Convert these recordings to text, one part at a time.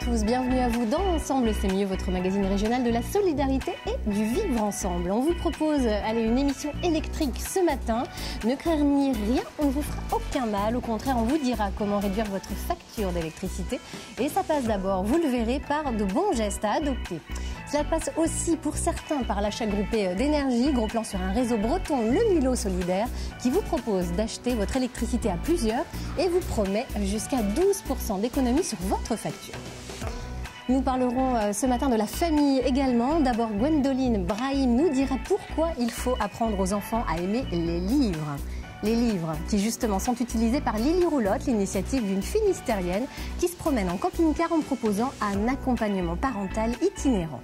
tous, bienvenue à vous dans Ensemble, c'est mieux, votre magazine régional de la solidarité et du vivre ensemble. On vous propose une émission électrique ce matin. Ne craignez rien, on ne vous fera aucun mal. Au contraire, on vous dira comment réduire votre facture d'électricité. Et ça passe d'abord, vous le verrez, par de bons gestes à adopter. Cela passe aussi pour certains par l'achat groupé d'énergie. Gros plan sur un réseau breton, le Mulot Solidaire, qui vous propose d'acheter votre électricité à plusieurs et vous promet jusqu'à 12% d'économie sur votre facture. Nous parlerons ce matin de la famille également. D'abord, Gwendoline Brahim nous dira pourquoi il faut apprendre aux enfants à aimer les livres. Les livres qui justement sont utilisés par Lily Roulotte, l'initiative d'une Finistérienne qui se promène en camping-car en proposant un accompagnement parental itinérant.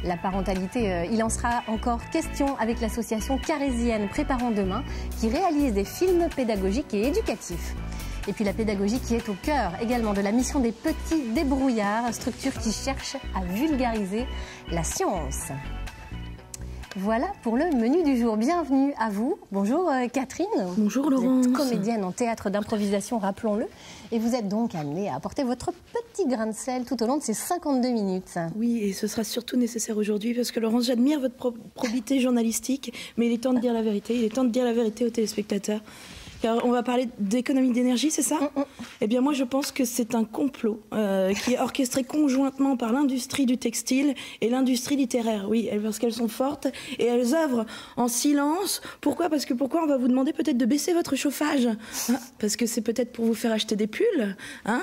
La parentalité, il en sera encore question avec l'association carésienne Préparons Demain qui réalise des films pédagogiques et éducatifs. Et puis la pédagogie qui est au cœur également de la mission des petits débrouillards, structure qui cherche à vulgariser la science. Voilà pour le menu du jour. Bienvenue à vous. Bonjour Catherine. Bonjour Laurence. Vous êtes comédienne en théâtre d'improvisation, rappelons-le. Et vous êtes donc amenée à apporter votre petit grain de sel tout au long de ces 52 minutes. Oui, et ce sera surtout nécessaire aujourd'hui parce que Laurence, j'admire votre probité journalistique, mais il est temps de dire la vérité. Il est temps de dire la vérité aux téléspectateurs. Car on va parler d'économie d'énergie, c'est ça? Eh bien, moi, je pense que c'est un complot qui est orchestré conjointement par l'industrie du textile et l'industrie littéraire. Oui, parce qu'elles sont fortes et elles œuvrent en silence. Pourquoi? Parce que pourquoi on va vous demander peut-être de baisser votre chauffage, hein? Parce que c'est peut-être pour vous faire acheter des pulls, hein?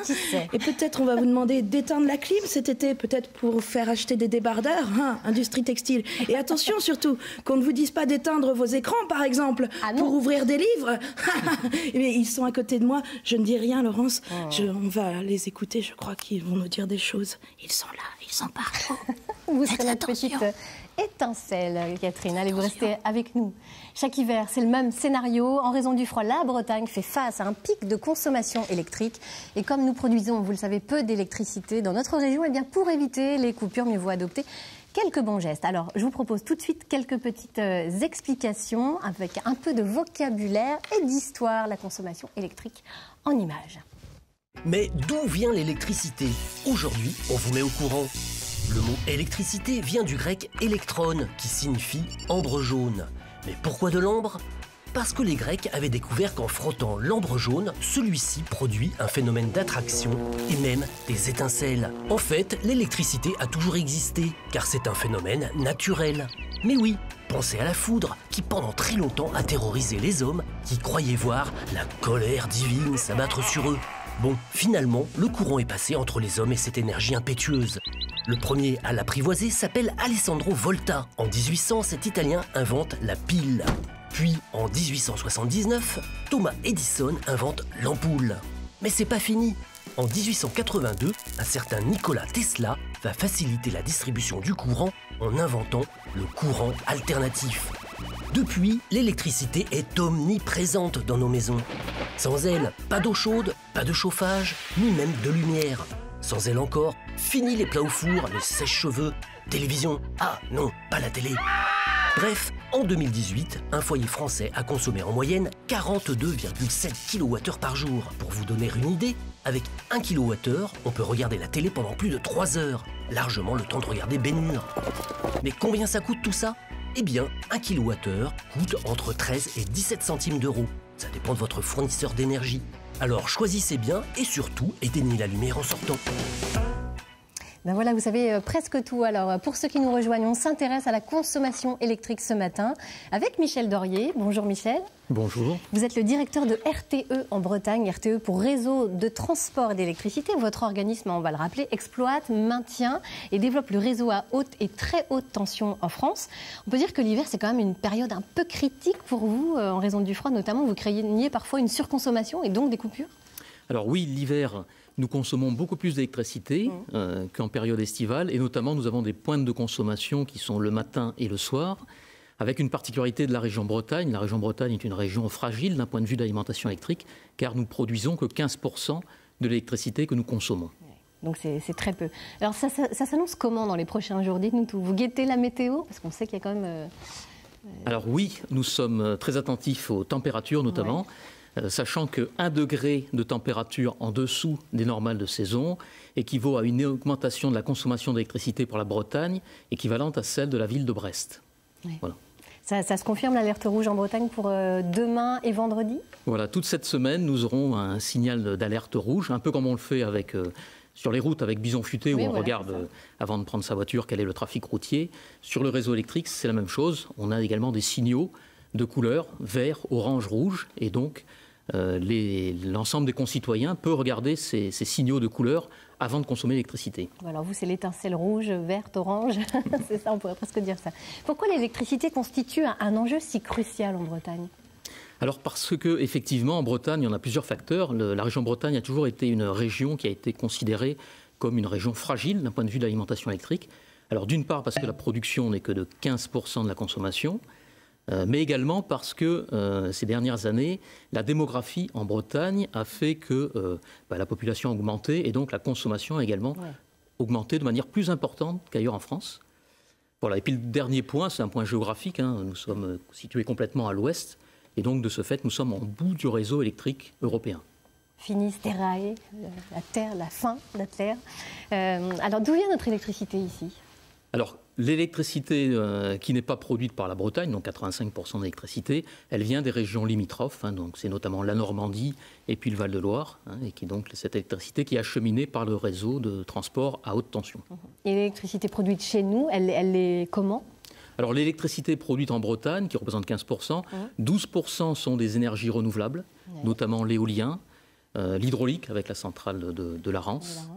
Et peut-être on va vous demander d'éteindre la clim cet été, peut-être pour vous faire acheter des débardeurs, hein? Industrie textile. Et attention surtout, qu'on ne vous dise pas d'éteindre vos écrans, par exemple, pour ouvrir des livres. Mais ils sont à côté de moi, je ne dis rien Laurence, on va les écouter, je crois qu'ils vont nous dire des choses. Ils sont là, ils sont partout. Vous serez notre petite étincelle, Catherine. Allez, vous restez avec nous. Chaque hiver, c'est le même scénario. En raison du froid, la Bretagne fait face à un pic de consommation électrique. Et comme nous produisons, vous le savez, peu d'électricité dans notre région, eh bien, pour éviter les coupures, mieux vaut adopter quelques bons gestes. Alors, je vous propose tout de suite quelques petites explications avec un peu de vocabulaire et d'histoire, la consommation électrique en images. Mais d'où vient l'électricité? Aujourd'hui, on vous met au courant. Le mot électricité vient du grec électron, qui signifie ambre jaune. Mais pourquoi de l'ambre? Parce que les Grecs avaient découvert qu'en frottant l'ambre jaune, celui-ci produit un phénomène d'attraction et même des étincelles. En fait, l'électricité a toujours existé, car c'est un phénomène naturel. Mais oui, pensez à la foudre, qui pendant très longtemps a terrorisé les hommes, qui croyaient voir la colère divine s'abattre sur eux. Bon, finalement, le courant est passé entre les hommes et cette énergie impétueuse. Le premier à l'apprivoiser s'appelle Alessandro Volta. En 1800, cet Italien invente la pile. Puis, en 1879, Thomas Edison invente l'ampoule. Mais c'est pas fini. En 1882, un certain Nikola Tesla va faciliter la distribution du courant en inventant le courant alternatif. Depuis, l'électricité est omniprésente dans nos maisons. Sans elle, pas d'eau chaude, pas de chauffage, ni même de lumière. Sans elle encore, fini les plats au four, les sèche-cheveux, télévision. Ah non, pas la télé. Bref, en 2018, un foyer français a consommé en moyenne 42,7 kWh par jour. Pour vous donner une idée, avec 1 kWh, on peut regarder la télé pendant plus de 3 heures. Largement le temps de regarder Ben Hur. Mais combien ça coûte tout ça? Eh bien, 1 kWh coûte entre 13 et 17 centimes d'euros. Ça dépend de votre fournisseur d'énergie. Alors choisissez bien et surtout éteignez la lumière en sortant. Ben voilà, vous savez presque tout. Alors, pour ceux qui nous rejoignent, on s'intéresse à la consommation électrique ce matin avec Michel Dorier. Bonjour Michel. Bonjour. Vous êtes le directeur de RTE en Bretagne, RTE pour Réseau de transport d'électricité. Votre organisme, on va le rappeler, exploite, maintient et développe le réseau à haute et très haute tension en France. On peut dire que l'hiver, c'est quand même une période un peu critique pour vous, en raison du froid notamment. Vous craignez parfois une surconsommation et donc des coupures? Alors oui, l'hiver, nous consommons beaucoup plus d'électricité qu'en période estivale. Et notamment, nous avons des pointes de consommation qui sont le matin et le soir, avec une particularité de la région Bretagne. La région Bretagne est une région fragile d'un point de vue d'alimentation électrique, car nous produisons que 15% de l'électricité que nous consommons. Donc c'est très peu. Alors ça s'annonce comment dans les prochains jours? Dites-nous tout. Vous guettez la météo? Parce qu'on sait qu'il y a quand même... Alors oui, nous sommes très attentifs aux températures notamment. sachant que 1 degré de température en dessous des normales de saison équivaut à une augmentation de la consommation d'électricité pour la Bretagne équivalente à celle de la ville de Brest. Ouais. Voilà. Ça se confirme, l'alerte rouge en Bretagne pour demain et vendredi? Voilà, toute cette semaine, nous aurons un signal d'alerte rouge, un peu comme on le fait avec, sur les routes avec Bison Futé, où on regarde, avant de prendre sa voiture, quel est le trafic routier. Sur le réseau électrique, c'est la même chose. On a également des signaux de couleurs vert, orange, rouge, et donc l'ensemble des concitoyens peut regarder ces signaux de couleurs avant de consommer l'électricité. Alors vous, c'est l'étincelle rouge, verte, orange, c'est ça, on pourrait presque dire ça. Pourquoi l'électricité constitue un enjeu si crucial en Bretagne? Alors parce que effectivement, en Bretagne, on a plusieurs facteurs. La région Bretagne a toujours été une région qui a été considérée comme une région fragile d'un point de vue de l'alimentation électrique. Alors d'une part parce que la production n'est que de 15% de la consommation, mais également parce que ces dernières années, la démographie en Bretagne a fait que la population a augmenté et donc la consommation a également augmenté de manière plus importante qu'ailleurs en France. Voilà. Et puis le dernier point, c'est un point géographique. Nous sommes situés complètement à l'ouest et donc de ce fait, nous sommes en bout du réseau électrique européen. Finis terrae, la terre, la fin de la terre. Alors d'où vient notre électricité ici? Alors, l'électricité qui n'est pas produite par la Bretagne, donc 85% d'électricité, elle vient des régions limitrophes, donc c'est notamment la Normandie et puis le Val-de-Loire, et qui est donc cette électricité qui est acheminée par le réseau de transport à haute tension. Et l'électricité produite chez nous, elle est comment? Alors, l'électricité produite en Bretagne, qui représente 15%, 12% sont des énergies renouvelables, notamment l'éolien, l'hydraulique avec la centrale de la Rance.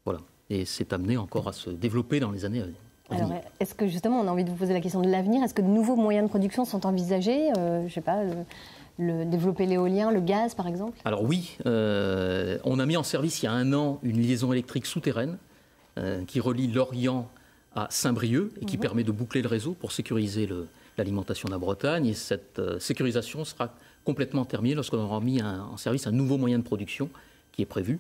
Voilà. Et c'est amené encore à se développer dans les années à venir. Alors, est-ce que justement, on a envie de vous poser la question de l'avenir, est-ce que de nouveaux moyens de production sont envisagés? Je ne sais pas, développer l'éolien, le gaz par exemple? Alors oui, on a mis en service il y a 1 an une liaison électrique souterraine qui relie Lorient à Saint-Brieuc et qui permet de boucler le réseau pour sécuriser l'alimentation de la Bretagne. Et cette sécurisation sera complètement terminée lorsqu'on aura mis en service un nouveau moyen de production qui est prévu.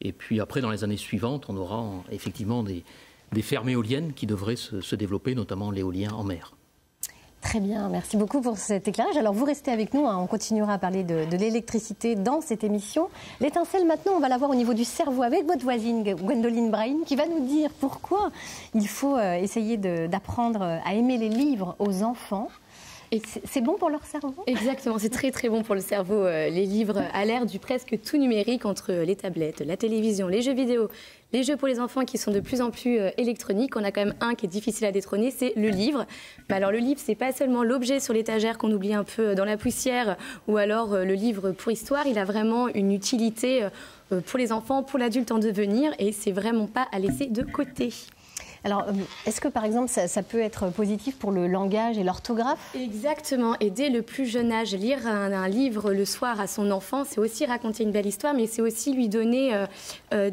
Et puis après, dans les années suivantes, on aura effectivement des fermes éoliennes qui devraient se développer, notamment l'éolien en mer. Très bien, merci beaucoup pour cet éclairage. Alors vous restez avec nous, on continuera à parler de l'électricité dans cette émission. L'étincelle maintenant, on va la voir au niveau du cerveau avec votre voisine Gwendoline Brahim qui va nous dire pourquoi il faut essayer d'apprendre à aimer les livres aux enfants. Et c'est bon pour leur cerveau? Exactement, c'est très très bon pour le cerveau. Les livres à l'ère du presque tout numérique, entre les tablettes, la télévision, les jeux vidéo, les jeux pour les enfants qui sont de plus en plus électroniques. On a quand même un qui est difficile à détrôner, c'est le livre. Mais alors le livre, c'est pas seulement l'objet sur l'étagère qu'on oublie un peu dans la poussière, ou alors le livre pour histoire. Il a vraiment une utilité pour les enfants, pour l'adulte en devenir, et c'est vraiment pas à laisser de côté. Alors, est-ce que par exemple, ça peut être positif pour le langage et l'orthographe? Exactement. Et dès le plus jeune âge, lire un livre le soir à son enfant, c'est aussi raconter une belle histoire, mais c'est aussi lui donner un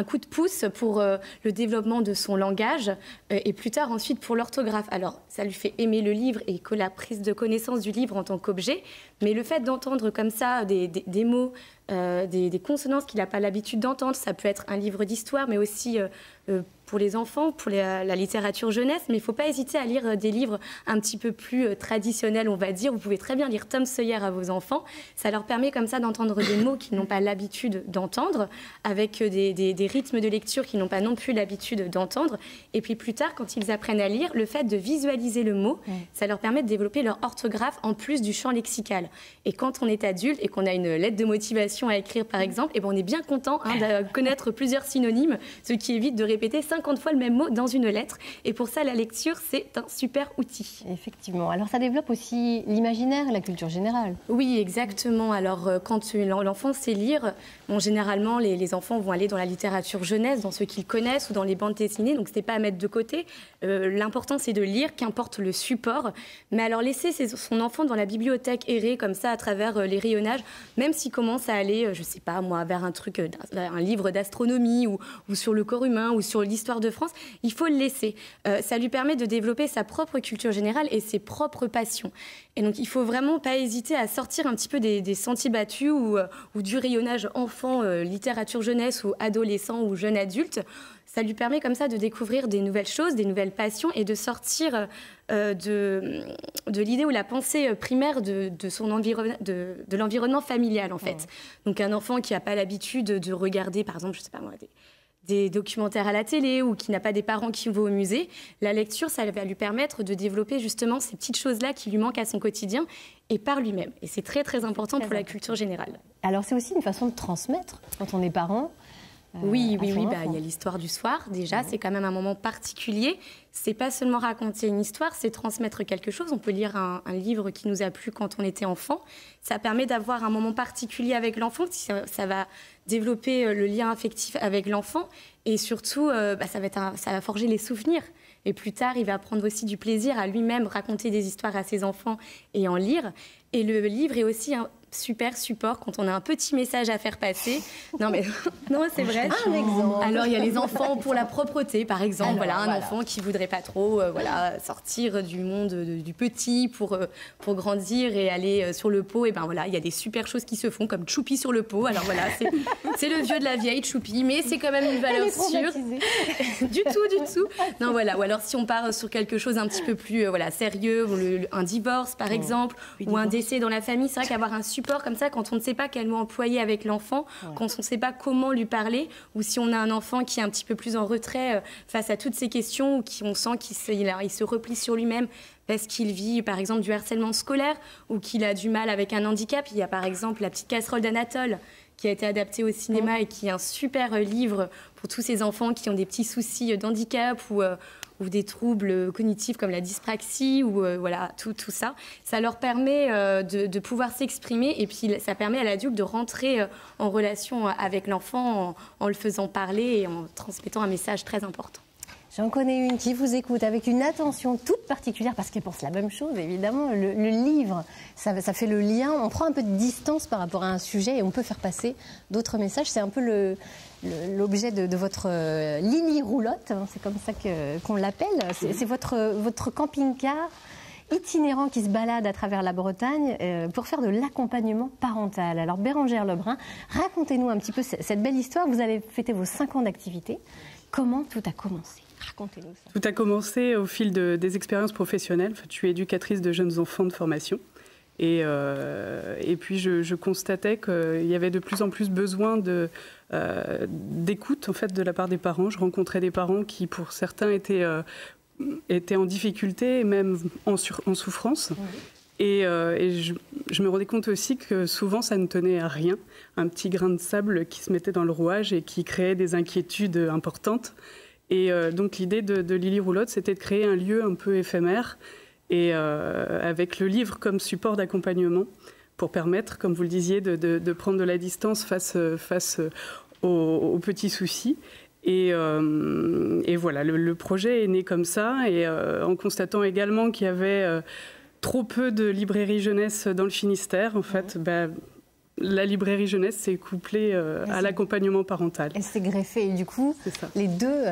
coup de pouce pour le développement de son langage et plus tard ensuite pour l'orthographe. Alors, ça lui fait aimer le livre et que la prise de connaissance du livre en tant qu'objet, mais le fait d'entendre comme ça des mots, des consonances qu'il n'a pas l'habitude d'entendre, ça peut être un livre d'histoire, mais aussi pour les enfants, pour la littérature jeunesse, mais il ne faut pas hésiter à lire des livres un petit peu plus traditionnels, on va dire. Vous pouvez très bien lire Tom Sawyer à vos enfants. Ça leur permet comme ça d'entendre des mots qu'ils n'ont pas l'habitude d'entendre, avec des rythmes de lecture qu'ils n'ont pas non plus l'habitude d'entendre. Et puis plus tard, quand ils apprennent à lire, le fait de visualiser le mot, ça leur permet de développer leur orthographe en plus du champ lexical. Et quand on est adulte et qu'on a une lettre de motivation à écrire, par exemple, on est bien content de connaître plusieurs synonymes, ce qui évite de répéter 50 fois le même mot dans une lettre. Et pour ça, la lecture, c'est un super outil. Effectivement. Alors, ça développe aussi l'imaginaire et la culture générale. Oui, exactement. Alors, quand l'enfant sait lire, généralement, les enfants vont aller dans la littérature jeunesse, dans ce qu'ils connaissent ou dans les bandes dessinées. Donc, ce n'est pas à mettre de côté. L'important, c'est de lire, qu'importe le support. Mais alors, laisser son enfant dans la bibliothèque errer comme ça à travers les rayonnages, même s'il commence à aller, je ne sais pas moi, vers un livre d'astronomie ou sur le corps humain ou sur l'histoire l'histoire de France, il faut le laisser. Ça lui permet de développer sa propre culture générale et ses propres passions. Et donc, il faut vraiment pas hésiter à sortir un petit peu des sentiers battus ou du rayonnage enfant, littérature jeunesse ou adolescent ou jeune adulte. Ça lui permet comme ça de découvrir des nouvelles choses, des nouvelles passions et de sortir de l'idée ou la pensée primaire de l'environnement familial, en fait. Donc, un enfant qui n'a pas l'habitude de regarder, par exemple, je sais pas moi, des documentaires à la télé ou qui n'a pas des parents qui vont au musée, la lecture, ça va lui permettre de développer justement ces petites choses-là qui lui manquent à son quotidien et par lui-même. Et c'est très, très important pour la culture générale. Alors, c'est aussi une façon de transmettre quand on est parent. Oui, il y a l'histoire du soir. Déjà, c'est quand même un moment particulier. C'est pas seulement raconter une histoire, c'est transmettre quelque chose. On peut lire un livre qui nous a plu quand on était enfant. Ça permet d'avoir un moment particulier avec l'enfant. Ça va développer le lien affectif avec l'enfant. Et surtout, ça va forger les souvenirs. Et plus tard, il va prendre aussi du plaisir à lui-même raconter des histoires à ses enfants et en lire. Et le livre est aussi un super support quand on a un petit message à faire passer. Non, c'est vrai. Un exemple. Alors, il y a les enfants pour la propreté, par exemple. Alors, un enfant qui voudrait pas trop sortir du monde du petit pour grandir et aller sur le pot. Et il y a des super choses qui se font, comme Choupi sur le pot. Alors voilà, c'est le vieux de la vieille, Choupi, mais c'est quand même une valeur sûre. Du tout. Non, voilà. Ou alors, si on part sur quelque chose un petit peu plus sérieux, un divorce, par exemple, ou un décès dans la famille, c'est vrai qu'avoir un support comme ça, quand on ne sait pas quel mot employer avec l'enfant, quand on ne sait pas comment lui parler, ou si on a un enfant qui est un petit peu plus en retrait face à toutes ces questions, ou on sent qu'il se replie sur lui-même parce qu'il vit, par exemple, du harcèlement scolaire, ou qu'il a du mal avec un handicap. Il y a, par exemple, La petite casserole d'Anatole, qui a été adapté au cinéma et qui est un super livre pour tous ces enfants qui ont des petits soucis d'handicap ou des troubles cognitifs comme la dyspraxie ou tout ça. Ça leur permet de pouvoir s'exprimer et puis ça permet à l'adulte de rentrer en relation avec l'enfant en le faisant parler et en transmettant un message très important. J'en connais une qui vous écoute avec une attention toute particulière parce qu'elle pense la même chose, évidemment. Le livre, ça fait le lien. On prend un peu de distance par rapport à un sujet et on peut faire passer d'autres messages. C'est un peu l'objet de votre Lily Roulotte, hein, c'est comme ça qu'on l'appelle. C'est votre camping-car itinérant qui se balade à travers la Bretagne pour faire de l'accompagnement parental. Alors Bérengère Lebrun, racontez-nous un petit peu cette belle histoire. Vous avez fêté vos 5 ans d'activité. Comment tout a commencé ? Racontez-nous ça. Tout a commencé au fil des expériences professionnelles. Je suis éducatrice de jeunes enfants de formation. Et puis je constatais qu'il y avait de plus en plus besoin d'écoute en fait, de la part des parents. Je rencontrais des parents qui, pour certains, étaient en difficulté et même en souffrance. Et je me rendais compte aussi que souvent, ça ne tenait à rien. Un petit grain de sable qui se mettait dans le rouage et qui créait des inquiétudes importantes. Et donc l'idée de Lily Roulotte, c'était de créer un lieu un peu éphémère et avec le livre comme support d'accompagnement pour permettre, comme vous le disiez, de prendre de la distance face aux petits soucis. Et voilà, le projet est né comme ça et en constatant également qu'il y avait trop peu de librairies jeunesse dans le Finistère, en fait, la librairie jeunesse s'est couplée à l'accompagnement parental. Elle s'est greffée et du coup, les deux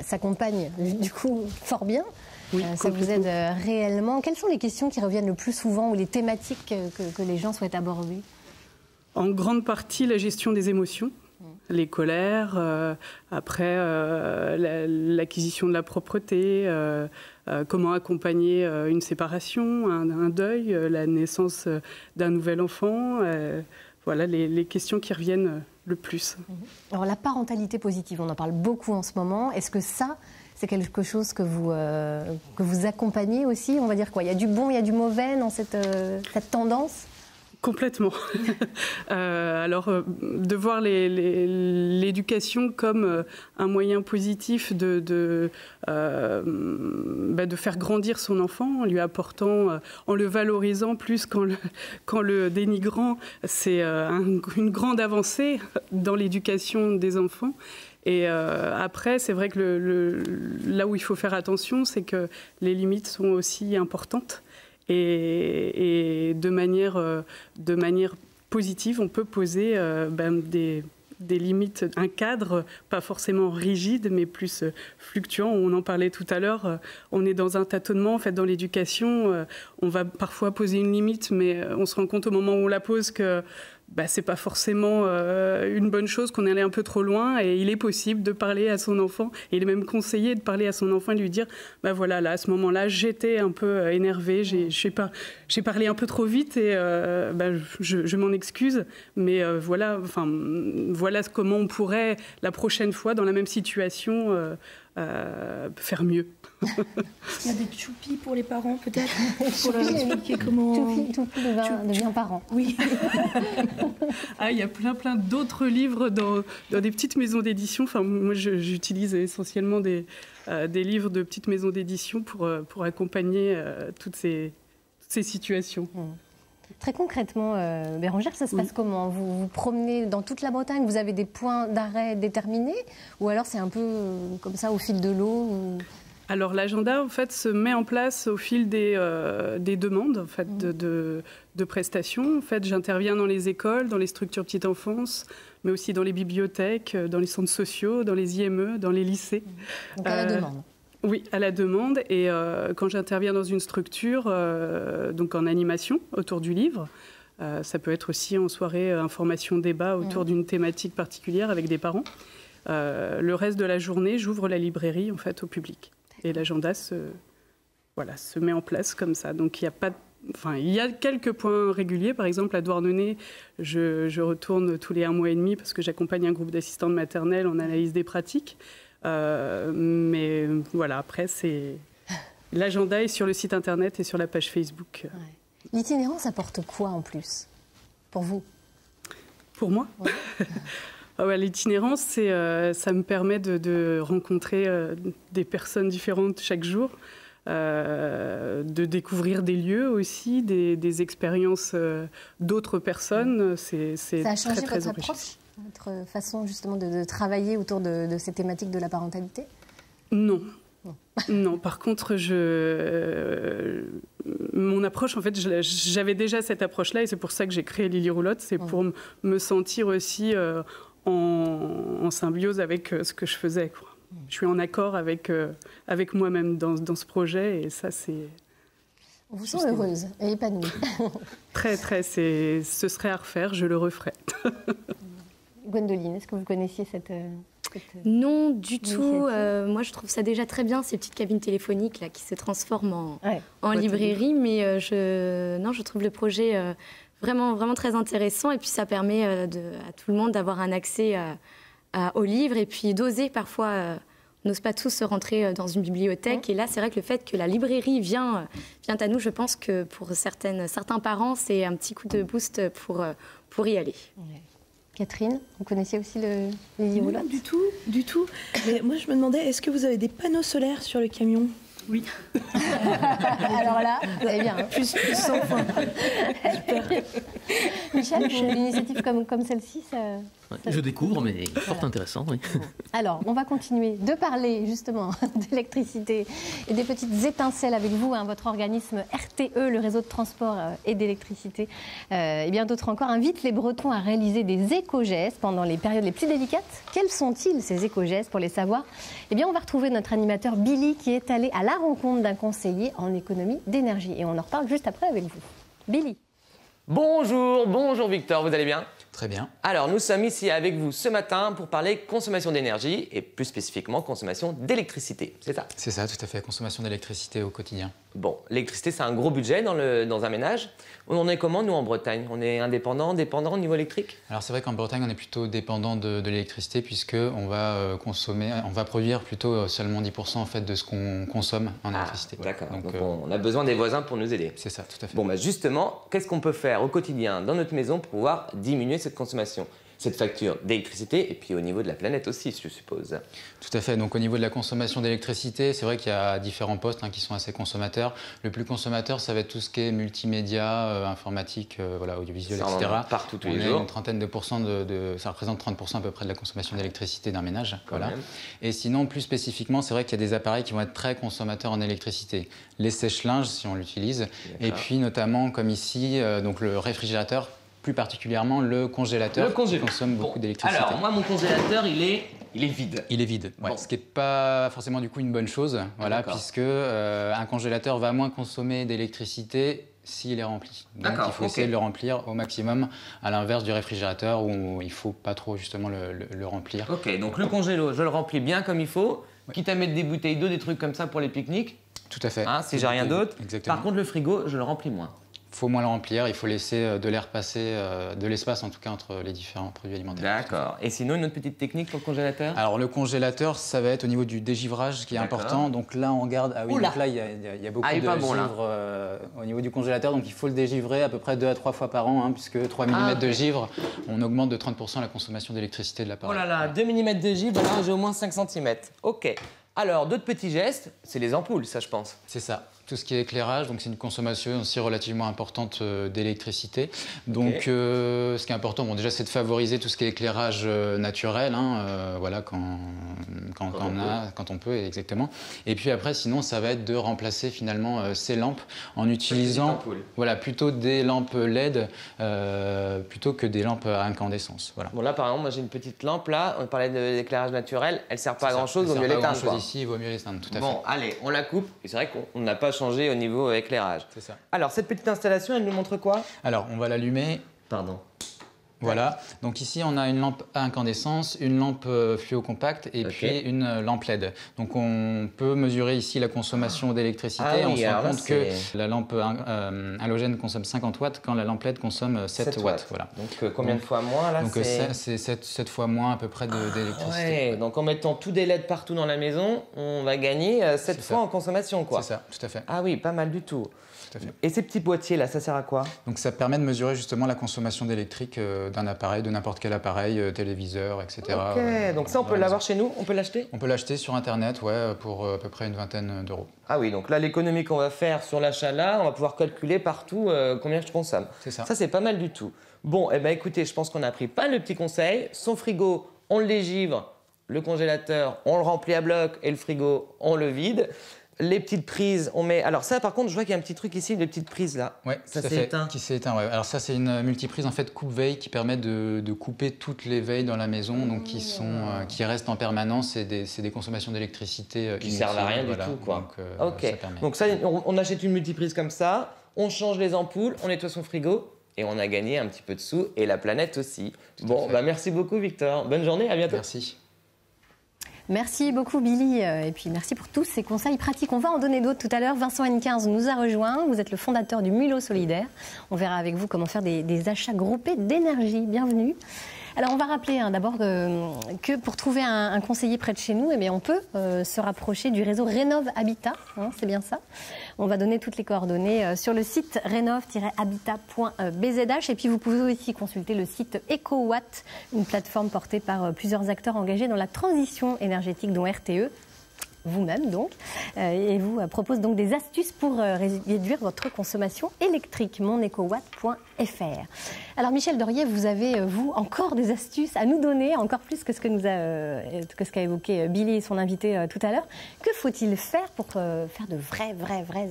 s'accompagnent du coup fort bien. Oui, ça vous aide réellement. Quelles sont les questions qui reviennent le plus souvent ou les thématiques que les gens souhaitent aborder ? En grande partie, la gestion des émotions. Les colères, après l'acquisition de la propreté, comment accompagner une séparation, un deuil, la naissance d'un nouvel enfant. Voilà les questions qui reviennent le plus. Alors la parentalité positive, on en parle beaucoup en ce moment. Est-ce que ça, c'est quelque chose que vous accompagnez aussi ? On va dire quoi ? Il y a du bon, il y a du mauvais dans cette tendance ? Complètement. Alors, de voir l'éducation comme un moyen positif de faire grandir son enfant en lui apportant, en le valorisant plus qu'en le dénigrant, c'est une grande avancée dans l'éducation des enfants. Et après, c'est vrai que là où il faut faire attention, c'est que les limites sont aussi importantes. Et de manière positive, on peut poser des limites, un cadre pas forcément rigide, mais plus fluctuant. On en parlait tout à l'heure. On est dans un tâtonnement en fait dans l'éducation. On va parfois poser une limite, mais on se rend compte au moment où on la pose que c'est pas forcément une bonne chose, qu'on est allé un peu trop loin, et il est possible de parler à son enfant, et il est même conseillé de parler à son enfant et de lui dire voilà, là, à ce moment-là, j'étais un peu énervée, j'ai parlé un peu trop vite, et je m'en excuse, mais voilà comment on pourrait, la prochaine fois, dans la même situation, faire mieux. Il y a des choupis pour les parents, peut-être, pour leur expliquer comment... Choupi devient parent. Oui. Il y a plein d'autres livres dans des petites maisons d'édition. Enfin, moi, j'utilise essentiellement des livres de petites maisons d'édition pour accompagner toutes ces situations. Très concrètement, Bérangère, ça se passe comment? Vous vous promenez dans toute la Bretagne, vous avez des points d'arrêt déterminés, ou alors c'est un peu comme ça au fil de l'eau Alors l'agenda en fait se met en place au fil des demandes en fait de prestations. En fait, j'interviens dans les écoles, dans les structures petite enfance, mais aussi dans les bibliothèques, dans les centres sociaux, dans les IME, dans les lycées. Donc à la demande. Oui, à la demande. Et quand j'interviens dans une structure, donc en animation autour du livre, ça peut être aussi en soirée information débat autour d'une thématique particulière avec des parents. Le reste de la journée, j'ouvre la librairie en fait au public. Et l'agenda se met en place comme ça. Donc il y a quelques points réguliers. Par exemple, à Douarnenez, je retourne tous les 1 mois et demi parce que j'accompagne un groupe d'assistantes maternelles en analyse des pratiques. Mais voilà, après, l'agenda est sur le site internet et sur la page Facebook. Ouais. L'itinérance apporte quoi en plus pour vous? Pour moi l'itinérance, ça me permet de rencontrer des personnes différentes chaque jour, de découvrir des lieux aussi, des expériences d'autres personnes. Ça a changé votre approche, votre façon justement de travailler autour de ces thématiques de la parentalité? Non. Non, par contre, mon approche, en fait, j'avais déjà cette approche-là, et c'est pour ça que j'ai créé Lily Roulotte, c'est pour me sentir aussi en symbiose avec ce que je faisais, quoi. Je suis en accord avec moi-même dans ce projet, et ça, c'est... On vous sent heureuse et épanouie. Très, très. Ce serait à refaire, je le referai. Gwendoline, est-ce que vous connaissiez cette Non, du tout. Moi, je trouve ça déjà très bien, ces petites cabines téléphoniques là, qui se transforment en librairie. Mais je trouve le projet vraiment, vraiment très intéressant. Et puis, ça permet à tout le monde d'avoir un accès aux livres. Et puis, d'oser parfois... on n'ose pas tous se rentrer dans une bibliothèque. Et là, c'est vrai que le fait que la librairie vient à nous, je pense que pour certains parents, c'est un petit coup de boost pour y aller. Ouais. Catherine, vous connaissiez aussi les livres? Non, du tout. Mais moi, je me demandais, est-ce que vous avez des panneaux solaires sur le camion? Oui. Alors là, vous allez bien. Plus 100 points. Michel, une initiative comme celle-ci, je découvre, mais fort intéressant. Oui. Alors, on va continuer de parler justement d'électricité et des petites étincelles avec vous, votre organisme RTE, le réseau de transport et d'électricité, et bien d'autres encore, invite les Bretons à réaliser des éco-gestes pendant les périodes les plus délicates. Quels sont-ils, ces éco-gestes? Pour les savoir, eh bien, on va retrouver notre animateur Billy qui est allé à la rencontre d'un conseiller en économie d'énergie. Et on en reparle juste après avec vous. Billy. Bonjour Victor, vous allez bien? Très bien. Alors, nous sommes ici avec vous ce matin pour parler consommation d'énergie et plus spécifiquement consommation d'électricité, c'est ça? C'est ça, tout à fait, consommation d'électricité au quotidien. Bon, l'électricité, c'est un gros budget dans un ménage. On en est comment, nous, en Bretagne? On est indépendant, dépendant au niveau électrique? Alors, c'est vrai qu'en Bretagne, on est plutôt dépendant de l'électricité puisqu'on va on va produire plutôt seulement 10% en fait, de ce qu'on consomme en électricité. D'accord, donc on a besoin des voisins pour nous aider. C'est ça, tout à fait. Bon, justement, qu'est-ce qu'on peut faire au quotidien dans notre maison pour pouvoir diminuer cette consommation, cette facture d'électricité, et puis au niveau de la planète aussi, je suppose? Tout à fait. Donc au niveau de la consommation d'électricité, c'est vrai qu'il y a différents postes qui sont assez consommateurs. Le plus consommateur, ça va être tout ce qui est multimédia, informatique, audiovisuel, ça, etc. Partout, tous les jours. Une trentaine de pourcents ça représente 30% à peu près de la consommation d'électricité d'un ménage. Voilà. Et sinon, plus spécifiquement, c'est vrai qu'il y a des appareils qui vont être très consommateurs en électricité. Les sèche-linges, si on l'utilise, et puis notamment, comme ici, donc le réfrigérateur, plus particulièrement le congélateur qui consomme beaucoup d'électricité. Alors, moi, mon congélateur, il est vide. Il est vide, ouais. Ce qui n'est pas forcément du coup une bonne chose, voilà, puisque un congélateur va moins consommer d'électricité s'il est rempli. Donc il faut essayer de le remplir au maximum, à l'inverse du réfrigérateur où il ne faut pas trop justement le remplir. Ok, donc le congélo, je le remplis bien comme il faut, quitte à mettre des bouteilles d'eau, des trucs comme ça pour les pique-niques. Tout à fait. Hein, si j'ai rien d'autre. Exactement. Par contre, le frigo, je le remplis moins. Il faut moins le remplir, il faut laisser de l'air passer, de l'espace en tout cas entre les différents produits alimentaires. D'accord. Et sinon, une autre petite technique pour le congélateur? Alors le congélateur, ça va être au niveau du dégivrage qui est important. Donc là, on garde. Ah oui, donc là, il y a beaucoup de givre au niveau du congélateur. Donc il faut le dégivrer à peu près 2 à 3 fois par an, puisque 3 mm de givre, on augmente de 30% la consommation d'électricité de l'appareil. Oh là là, 2 mm de givre, là j'ai au moins 5 cm. Ok. Alors, d'autres petits gestes, c'est les ampoules, ça je pense. C'est ça. Tout ce qui est éclairage, donc c'est une consommation aussi relativement importante d'électricité. Donc ce qui est important, bon, déjà c'est de favoriser tout ce qui est éclairage naturel, voilà, quand on peut, exactement. Et puis après, sinon, ça va être de remplacer finalement ces lampes en utilisant plutôt des lampes LED plutôt que des lampes à incandescence. Voilà. Bon là par exemple, moi j'ai une petite lampe là, on parlait d'éclairage naturel, elle sert pas à grand chose, il vaut mieux l'éteindre. Ici, il vaut mieux l'éteindre, tout à fait. Bon, allez, on la coupe, et c'est vrai qu'on n'a pas changé au niveau éclairage. C'est ça. Alors, cette petite installation, elle nous montre quoi? Alors, on va l'allumer. Pardon. Voilà. Donc ici, on a une lampe à incandescence, une lampe fluo compacte et puis une lampe LED. Donc on peut mesurer ici la consommation d'électricité. On se rend compte que la lampe halogène consomme 50 watts quand la lampe LED consomme 7 watts. Voilà. Donc combien de fois moins là? Donc c'est 7 fois moins à peu près d'électricité. Ouais. Donc en mettant tout des LED partout dans la maison, on va gagner 7 fois en consommation, quoi. C'est ça, tout à fait. Ah oui, pas mal du tout. Et ces petits boîtiers là, ça sert à quoi? Donc ça permet de mesurer justement la consommation d'électrique d'un appareil, de n'importe quel appareil, téléviseur, etc. Ok, donc ça on peut l'avoir chez nous, on peut l'acheter? On peut l'acheter sur internet, ouais, pour à peu près une vingtaine d'euros. Ah oui, donc là l'économie qu'on va faire sur l'achat là, on va pouvoir calculer partout combien je consomme. C'est ça. Ça c'est pas mal du tout. Bon, eh ben écoutez, je pense qu'on a pris pas le petit conseil. Son frigo, on le dégivre, le congélateur, on le remplit à bloc et le frigo, on le vide. Les petites prises, on met... Alors ça, par contre, je vois qu'il y a un petit truc ici, des petites prises là. Ouais, ça s'est éteint. Qui s'est éteint, ouais. Alors ça, c'est une multiprise en fait coupe-veille qui permet de couper toutes les veilles dans la maison, donc qui restent en permanence. C'est des consommations d'électricité qui servent à rien du tout, quoi. Donc ça, on achète une multiprise comme ça, on change les ampoules, on nettoie son frigo et on a gagné un petit peu de sous et la planète aussi. Bon, bah merci beaucoup Victor. Bonne journée, à bientôt. Merci. Merci beaucoup Billy et puis merci pour tous ces conseils pratiques. On va en donner d'autres tout à l'heure. Vincent N15 nous a rejoint. Vous êtes le fondateur du Mulot Solidaire. On verra avec vous comment faire des achats groupés d'énergie. Bienvenue. Alors on va rappeler d'abord que pour trouver un conseiller près de chez nous, on peut se rapprocher du réseau Rénov Habitat, c'est bien ça. On va donner toutes les coordonnées sur le site rénov-habitat.bzh et puis vous pouvez aussi consulter le site EcoWatt, une plateforme portée par plusieurs acteurs engagés dans la transition énergétique dont RTE. Vous-même donc, et vous propose donc des astuces pour réduire votre consommation électrique, monecowatt.fr. Alors Michel Dorier, vous avez, vous, encore des astuces à nous donner, encore plus que ce qu'a évoqué Billy et son invité tout à l'heure. Que faut-il faire pour faire de vraies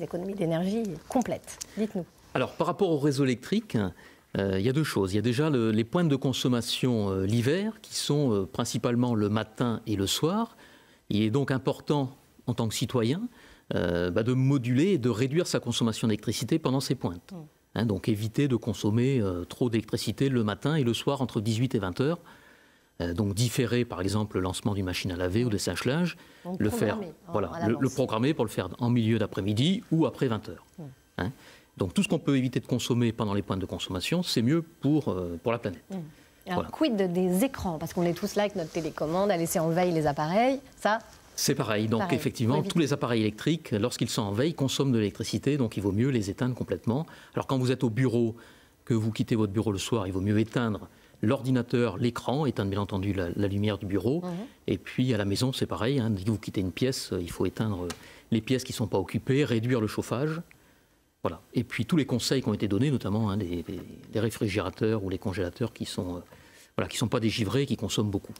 économies d'énergie complètes? Dites-nous. Alors par rapport au réseau électrique, il y a deux choses. Il y a déjà les pointes de consommation l'hiver, qui sont principalement le matin et le soir. Il est donc important, en tant que citoyen, de moduler et de réduire sa consommation d'électricité pendant ces pointes. Donc éviter de consommer trop d'électricité le matin et le soir entre 18 et 20 heures. Donc différer, par exemple, le lancement d'une machine à laver ou de sèche-linge. Le programmer pour le faire en milieu d'après-midi ou après 20 heures. Donc tout ce qu'on peut éviter de consommer pendant les pointes de consommation, c'est mieux pour la planète. Alors, quid des écrans? Parce qu'on est tous là avec notre télécommande à laisser en veille les appareils. Ça, c'est pareil. Donc, effectivement, tous les appareils électriques, lorsqu'ils sont en veille, consomment de l'électricité. Donc, il vaut mieux les éteindre complètement. Alors, quand vous êtes au bureau, que vous quittez votre bureau le soir, il vaut mieux éteindre l'ordinateur, l'écran, éteindre bien entendu la lumière du bureau. Et puis, à la maison, c'est pareil. Dès que vous quittez une pièce, il faut éteindre les pièces qui ne sont pas occupées, réduire le chauffage. Voilà. Et puis tous les conseils qui ont été donnés, notamment des réfrigérateurs ou les congélateurs qui sont pas dégivrés, qui consomment beaucoup.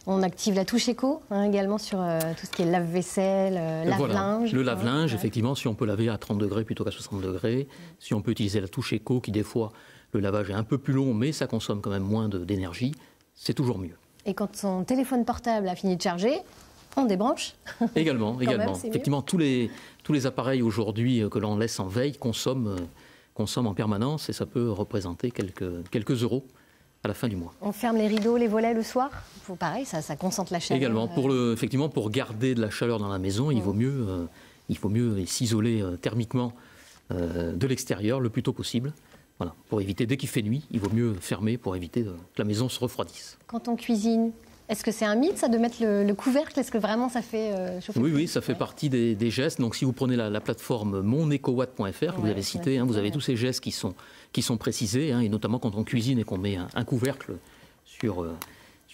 On active la touche éco également sur tout ce qui est lave-vaisselle, lave-linge. Le lave-linge, effectivement, si on peut laver à 30 degrés plutôt qu'à 60 degrés, si on peut utiliser la touche éco qui des fois le lavage est un peu plus long, mais ça consomme quand même moins d'énergie, c'est toujours mieux. Et quand son téléphone portable a fini de charger, on débranche. Également. Même, Effectivement, tous les appareils aujourd'hui que l'on laisse en veille consomment en permanence et ça peut représenter quelques euros à la fin du mois. On ferme les rideaux, les volets le soir. Pareil, ça concentre la chaleur. Également, effectivement, pour garder de la chaleur dans la maison, il vaut mieux s'isoler thermiquement de l'extérieur le plus tôt possible. Voilà, pour éviter, dès qu'il fait nuit, il vaut mieux fermer pour éviter que la maison se refroidisse. Quand on cuisine, est-ce que c'est un mythe ça de mettre le couvercle? Est-ce que vraiment ça fait chauffer? Oui, ça fait partie des gestes. Donc si vous prenez la plateforme monecowatt.fr que vous avez citée, vous avez tous ces gestes qui sont précisés, et notamment quand on cuisine et qu'on met un couvercle sur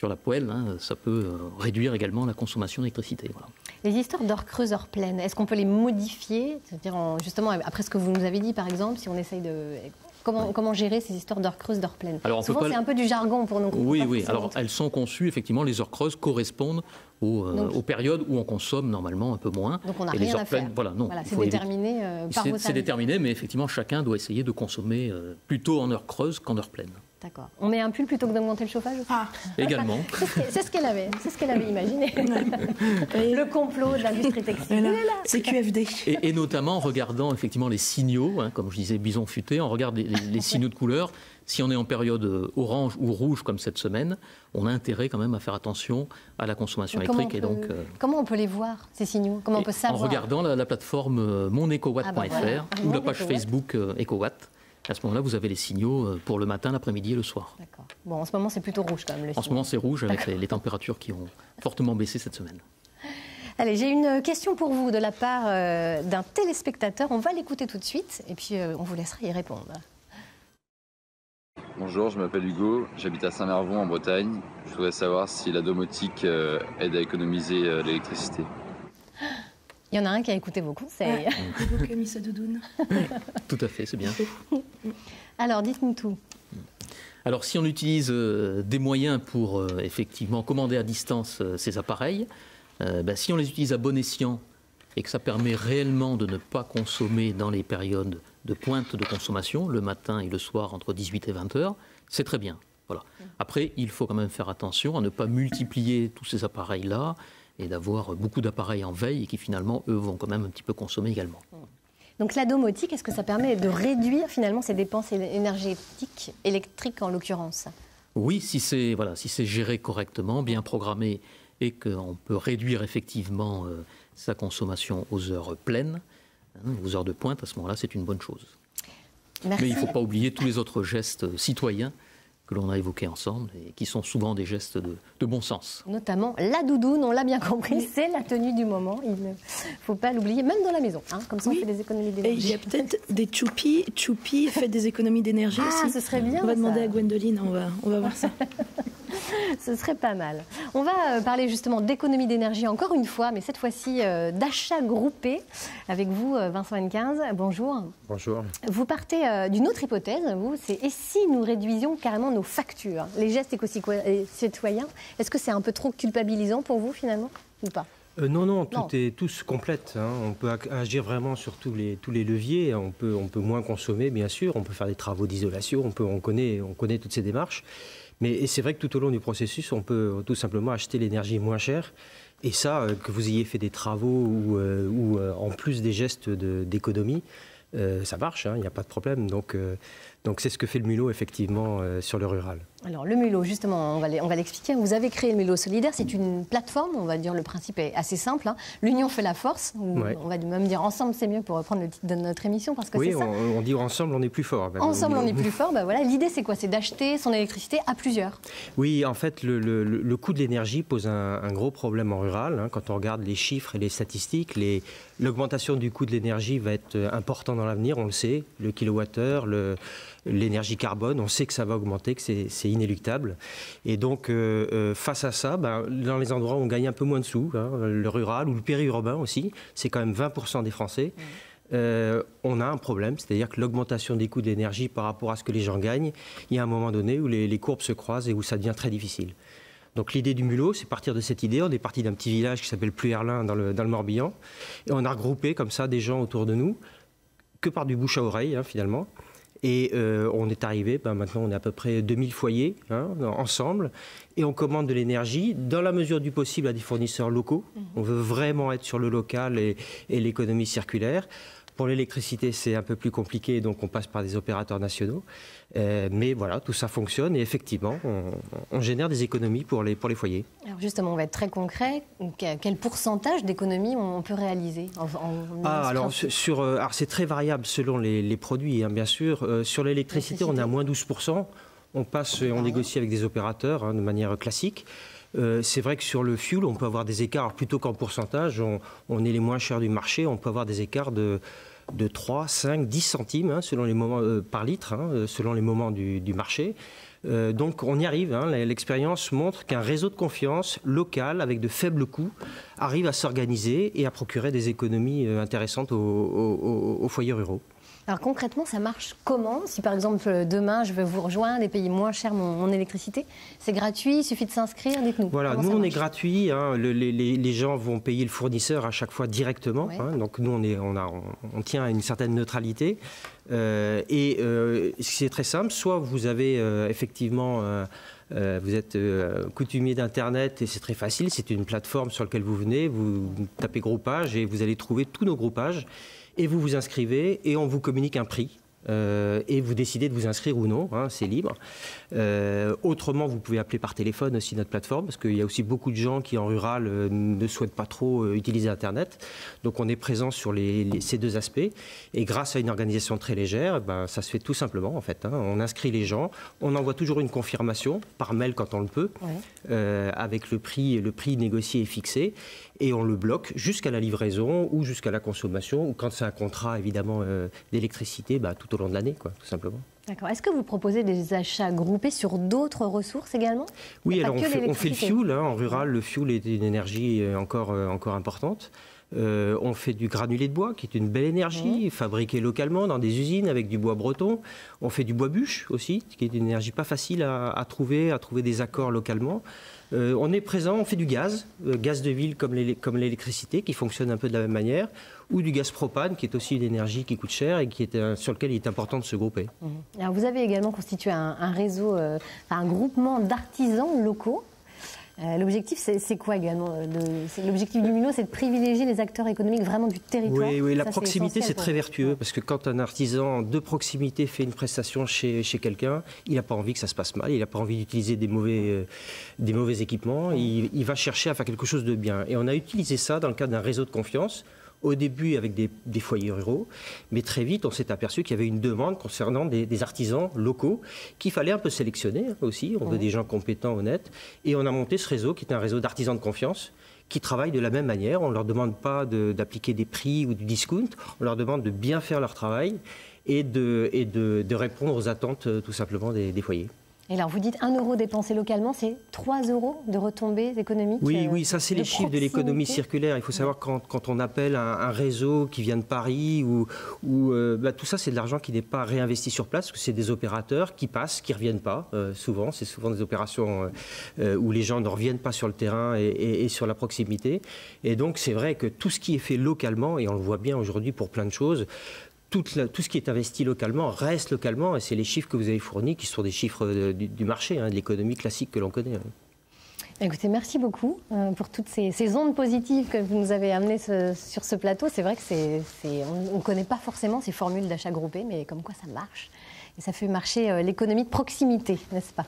la poêle, ça peut réduire également la consommation d'électricité. Voilà. Les histoires d'heures creuses, heures pleines, est-ce qu'on peut les modifier? C'est-à-dire justement, après ce que vous nous avez dit par exemple, si on essaye de... Comment gérer ces histoires d'heures creuses, d'heures pleines? Souvent, c'est un peu du jargon pour nous. Oui. Alors, elles sont conçues, effectivement, les heures creuses correspondent aux périodes où on consomme normalement un peu moins. Donc, on n'a rien à faire. Voilà, c'est déterminé par vos services. C'est déterminé, mais effectivement, chacun doit essayer de consommer plutôt en heures creuses qu'en heures pleines. D'accord. On met un pull plutôt que d'augmenter le chauffage? Également. C'est ce qu'elle avait imaginé. Le complot de l'industrie textile. C'est QFD. Et notamment en regardant effectivement les signaux, comme je disais, bison futé, on regarde les signaux de couleur. Si on est en période orange ou rouge comme cette semaine, on a intérêt quand même à faire attention à la consommation électrique. Comment on peut les voir, ces signaux? Comment on peut savoir? En regardant la plateforme monecowatt.fr ou la page Facebook EcoWatt. À ce moment-là, vous avez les signaux pour le matin, l'après-midi et le soir. D'accord. Bon, en ce moment, c'est plutôt rouge quand même. En ce moment, c'est rouge avec les températures qui ont fortement baissé cette semaine. Allez, j'ai une question pour vous de la part d'un téléspectateur. On va l'écouter tout de suite et puis on vous laissera y répondre. Bonjour, je m'appelle Hugo, j'habite à Saint-Mervon en Bretagne. Je voudrais savoir si la domotique aide à économiser l'électricité. Il y en a un qui a écouté vos conseils. Hugo qui a mis sa doudoune. Tout à fait, c'est bien. Alors, dites-nous tout. Alors, si on utilise des moyens pour effectivement commander à distance ces appareils, si on les utilise à bon escient et que ça permet réellement de ne pas consommer dans les périodes de pointe de consommation, le matin et le soir entre 18 et 20 heures, c'est très bien. Voilà. Après, il faut quand même faire attention à ne pas multiplier tous ces appareils-là et d'avoir beaucoup d'appareils en veille et qui finalement, eux, vont quand même un petit peu consommer également. Donc la domotique, est-ce que ça permet de réduire finalement ces dépenses énergétiques, électriques en l'occurrence? Oui, si c'est géré correctement, bien programmé et qu'on peut réduire effectivement sa consommation aux heures pleines, aux heures de pointe, à ce moment-là, c'est une bonne chose. Merci. Mais il ne faut pas oublier tous les autres gestes citoyens que l'on a évoqués ensemble et qui sont souvent des gestes de bon sens. Notamment la doudoune, on l'a bien compris, c'est la tenue du moment. Il ne faut pas l'oublier, même dans la maison. Comme ça, on fait des économies d'énergie. Et il y a peut-être des Choupi fait des économies d'énergie aussi. Ce serait bien. On va demander à Gwendoline, on va voir ça. Ce serait pas mal. On va parler justement d'économie d'énergie encore une fois, mais cette fois-ci d'achat groupé. Avec vous, Vincent Henquinz, bonjour. Bonjour. Vous partez d'une autre hypothèse, c'est et si nous réduisions carrément nos factures? Les gestes éco-citoyens, est-ce que c'est un peu trop culpabilisant pour vous finalement ou pas? Non, tout se complète. On peut agir vraiment sur tous les leviers. On peut moins consommer, bien sûr. On peut faire des travaux d'isolation. On connaît toutes ces démarches. Mais c'est vrai que tout au long du processus, on peut tout simplement acheter l'énergie moins chère. Et ça, que vous ayez fait des travaux ou en plus des gestes d'économie, ça marche, il n'y a pas de problème. Donc c'est ce que fait le Mulot, effectivement, sur le rural. Alors le Mulot, justement, on va l'expliquer. Vous avez créé le Mulot Solidaire. C'est une plateforme, on va dire, le principe est assez simple. L'union fait la force. Ouais. On va même dire ensemble, c'est mieux pour reprendre le titre de notre émission. Parce que oui, c'est ça. on dit ensemble, on est plus fort. Ensemble, on est plus fort. Voilà. L'idée, c'est quoi? C'est d'acheter son électricité à plusieurs. Oui, en fait, le coût de l'énergie pose un gros problème en rural. Quand on regarde les chiffres et les statistiques, l'augmentation du coût de l'énergie va être importante dans l'avenir, on le sait. Le kilowattheure, l'énergie carbone, on sait que ça va augmenter, que c'est inéluctable. Et donc, face à ça, dans les endroits où on gagne un peu moins de sous, le rural ou le périurbain aussi, c'est quand même 20% des Français, on a un problème, c'est-à-dire que l'augmentation des coûts de l'énergie par rapport à ce que les gens gagnent, il y a un moment donné où les courbes se croisent et où ça devient très difficile. Donc l'idée du Mulot, c'est partir de cette idée. On est parti d'un petit village qui s'appelle Pluerlin dans le Morbihan, et on a regroupé comme ça des gens autour de nous, que par du bouche à oreille finalement. Et on est arrivé, maintenant on est à peu près 2000 foyers ensemble, et on commande de l'énergie dans la mesure du possible à des fournisseurs locaux. On veut vraiment être sur le local et l'économie circulaire. Pour l'électricité, c'est un peu plus compliqué, donc on passe par des opérateurs nationaux. Mais voilà, tout ça fonctionne et effectivement, on génère des économies pour les foyers. Alors justement, on va être très concret. Quel pourcentage d'économies on peut réaliser alors c'est très variable selon les produits, bien sûr. Sur l'électricité, on est à moins 12%. On négocie avec des opérateurs de manière classique. C'est vrai que sur le fuel, on peut avoir des écarts, plutôt qu'en pourcentage, on est les moins chers du marché, on peut avoir des écarts de 3, 5, 10 centimes selon les moments, par litre, selon les moments du marché. Donc on y arrive. L'expérience montre qu'un réseau de confiance local, avec de faibles coûts, arrive à s'organiser et à procurer des économies intéressantes aux foyers ruraux. Alors concrètement, ça marche comment? Si par exemple demain je veux vous rejoindre et payer moins cher mon électricité, c'est gratuit, il suffit de s'inscrire, dites-nous. Voilà, nous on est gratuit, les gens vont payer le fournisseur à chaque fois directement, donc nous on tient à une certaine neutralité. C'est très simple, soit vous avez effectivement... vous êtes coutumier d'Internet et c'est très facile, c'est une plateforme sur laquelle vous venez, vous tapez groupage et vous allez trouver tous nos groupages. Et vous vous inscrivez et on vous communique un prix. Et vous décidez de vous inscrire ou non, c'est libre. Autrement, vous pouvez appeler par téléphone aussi notre plateforme, parce qu'il y a aussi beaucoup de gens qui en rural ne souhaitent pas trop utiliser Internet. Donc on est présent sur ces deux aspects. Et grâce à une organisation très légère, ça se fait tout simplement en fait. On inscrit les gens, on envoie toujours une confirmation par mail quand on le peut, avec le prix négocié et fixé. Et on le bloque jusqu'à la livraison ou jusqu'à la consommation, ou quand c'est un contrat évidemment d'électricité, tout au long de l'année, tout simplement. D'accord. Est-ce que vous proposez des achats groupés sur d'autres ressources également? Oui, alors on fait le fuel. En rural, le fuel est une énergie encore importante. On fait du granulé de bois, qui est une belle énergie, fabriquée localement dans des usines avec du bois breton. On fait du bois bûche aussi, qui est une énergie pas facile à trouver des accords localement. On est présent, on fait du gaz de ville comme l'électricité, qui fonctionne un peu de la même manière, ou du gaz propane, qui est aussi une énergie qui coûte cher et sur lequel il est important de se grouper. Alors vous avez également constitué un réseau, un groupement d'artisans locaux. L'objectif, c'est quoi également? L'objectif du MULO, c'est de privilégier les acteurs économiques vraiment du territoire. Oui, la proximité, c'est très vertueux, parce que quand un artisan de proximité fait une prestation chez quelqu'un, il n'a pas envie que ça se passe mal, il n'a pas envie d'utiliser des mauvais équipements, il va chercher à faire quelque chose de bien. Et on a utilisé ça dans le cadre d'un réseau de confiance, au début avec des foyers ruraux, mais très vite on s'est aperçu qu'il y avait une demande concernant des artisans locaux qu'il fallait un peu sélectionner aussi. On veut des gens compétents, honnêtes, et on a monté ce réseau qui est un réseau d'artisans de confiance qui travaillent de la même manière. On ne leur demande pas d'appliquer des prix ou du discount, on leur demande de bien faire leur travail et de répondre aux attentes tout simplement des foyers. Et alors, vous dites 1 euro dépensé localement, c'est 3 euros de retombées économiques? Oui, ça c'est les chiffres de l'économie circulaire. Il faut savoir quand on appelle un réseau qui vient de Paris, tout ça c'est de l'argent qui n'est pas réinvesti sur place, parce que c'est des opérateurs qui passent, qui ne reviennent pas. C'est souvent des opérations où les gens ne reviennent pas sur le terrain et sur la proximité. Et donc c'est vrai que tout ce qui est fait localement, et on le voit bien aujourd'hui pour plein de choses, tout ce qui est investi localement reste localement, et c'est les chiffres que vous avez fournis qui sont des chiffres du marché, de l'économie classique que l'on connaît. Écoutez, merci beaucoup pour toutes ces ondes positives que vous nous avez amenées sur ce plateau. C'est vrai qu'on ne connaît pas forcément ces formules d'achat groupé, mais comme quoi ça marche. Et ça fait marcher l'économie de proximité, n'est-ce pas?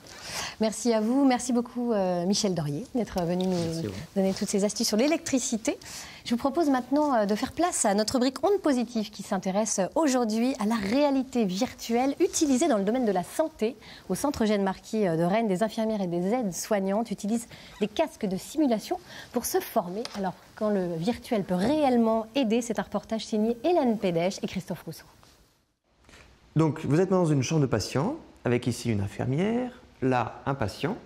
Merci à vous. Merci beaucoup, Michel Dorier, d'être venu nous donner toutes ces astuces sur l'électricité. Je vous propose maintenant de faire place à notre rubrique Ondes positives qui s'intéresse aujourd'hui à la réalité virtuelle utilisée dans le domaine de la santé. Au Centre Eugène Marquis de Rennes, des infirmières et des aides-soignantes utilisent des casques de simulation pour se former. Alors, quand le virtuel peut réellement aider, c'est un reportage signé Hélène Pédèche et Christophe Rousseau. Donc, vous êtes dans une chambre de patient, avec ici une infirmière, là un patient,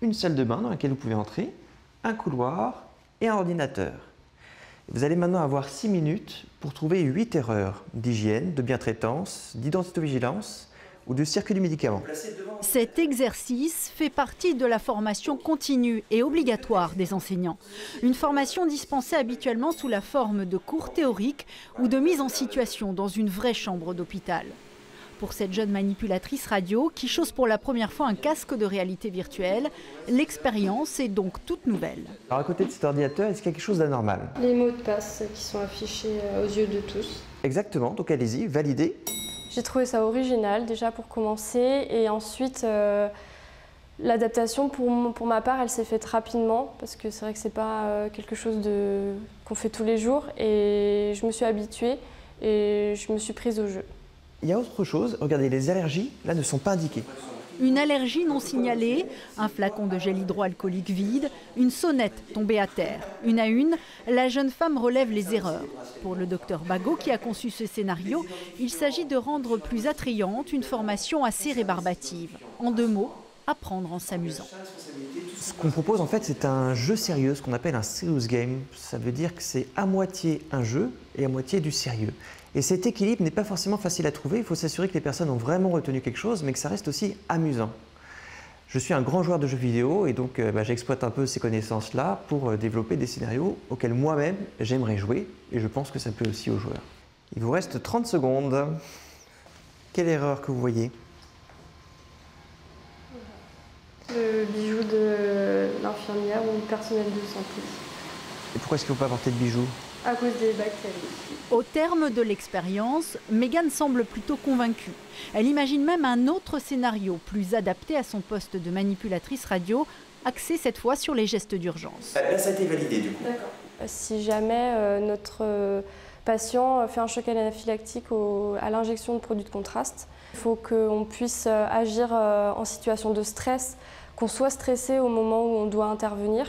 une salle de bain dans laquelle vous pouvez entrer, un couloir et un ordinateur. Vous allez maintenant avoir 6 minutes pour trouver 8 erreurs d'hygiène, de bientraitance, d'identitovigilance ou de circuit du médicament. Cet exercice fait partie de la formation continue et obligatoire des enseignants. Une formation dispensée habituellement sous la forme de cours théoriques ou de mise en situation dans une vraie chambre d'hôpital. Pour cette jeune manipulatrice radio qui chose pour la première fois un casque de réalité virtuelle, l'expérience est donc toute nouvelle. Alors à côté de cet ordinateur, est-ce qu'il y a quelque chose d'anormal? Les mots de passe qui sont affichés aux yeux de tous. Exactement, donc allez-y, validez. J'ai trouvé ça original déjà pour commencer et ensuite l'adaptation pour ma part elle s'est faite rapidement parce que c'est vrai que c'est pas quelque chose qu'on fait tous les jours et je me suis habituée et je me suis prise au jeu. Il y a autre chose, regardez, les allergies là ne sont pas indiquées. Une allergie non signalée, un flacon de gel hydroalcoolique vide, une sonnette tombée à terre. Une à une, la jeune femme relève les erreurs. Pour le docteur Bagot qui a conçu ce scénario, il s'agit de rendre plus attrayante une formation assez rébarbative. En 2 mots, apprendre en s'amusant. Ce qu'on propose en fait, c'est un jeu sérieux, ce qu'on appelle un serious game. Ça veut dire que c'est à moitié un jeu et à moitié du sérieux. Et cet équilibre n'est pas forcément facile à trouver. Il faut s'assurer que les personnes ont vraiment retenu quelque chose, mais que ça reste aussi amusant. Je suis un grand joueur de jeux vidéo et donc j'exploite un peu ces connaissances-là pour développer des scénarios auxquels moi-même j'aimerais jouer et je pense que ça plaît aussi aux joueurs. Il vous reste 30 secondes. Quelle erreur que vous voyez? Le bijou de l'infirmière ou du personnel de santé. Et pourquoi est-ce qu'il ne faut pas porter de bijoux? À cause des bactéries. Au terme de l'expérience, Mégane semble plutôt convaincue. Elle imagine même un autre scénario plus adapté à son poste de manipulatrice radio, axé cette fois sur les gestes d'urgence. Là, ça a été validé du coup. D'accord. Si jamais notre patient fait un choc anaphylactique à l'injection de produits de contraste, il faut qu'on puisse agir en situation de stress, qu'on soit stressé au moment où on doit intervenir.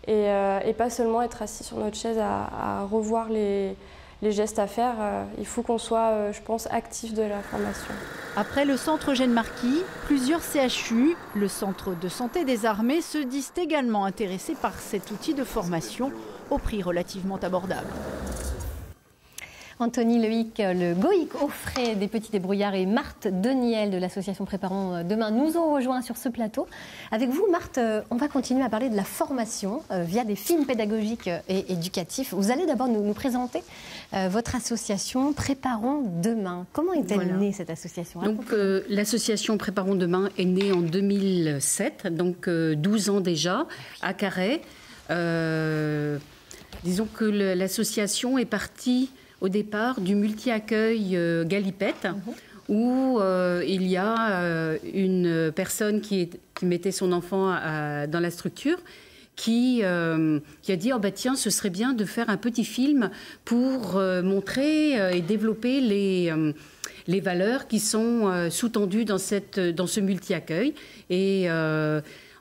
Et pas seulement être assis sur notre chaise à revoir les gestes à faire. Il faut qu'on soit, je pense, actif de la formation. Après le centre Eugène Marquis, plusieurs CHU, le centre de santé des armées, se disent également intéressés par cet outil de formation au prix relativement abordable. Anthony Lehic, le Goïc au frais des petits débrouillards et Marthe Deniel de l'association Préparons Demain nous ont rejoints sur ce plateau. Avec vous, Marthe, on va continuer à parler de la formation via des films pédagogiques et éducatifs. Vous allez d'abord nous présenter votre association Préparons Demain. Comment est-elle née, cette association? Donc, l'association Préparons Demain est née en 2007, donc 12 ans déjà, à Carhaix. Disons que l'association est partie au départ du multi-accueil Galipette, où il y a une personne qui mettait son enfant dans la structure, qui a dit tiens, ce serait bien de faire un petit film pour montrer et développer les valeurs qui sont sous-tendues dans ce multi-accueil. Et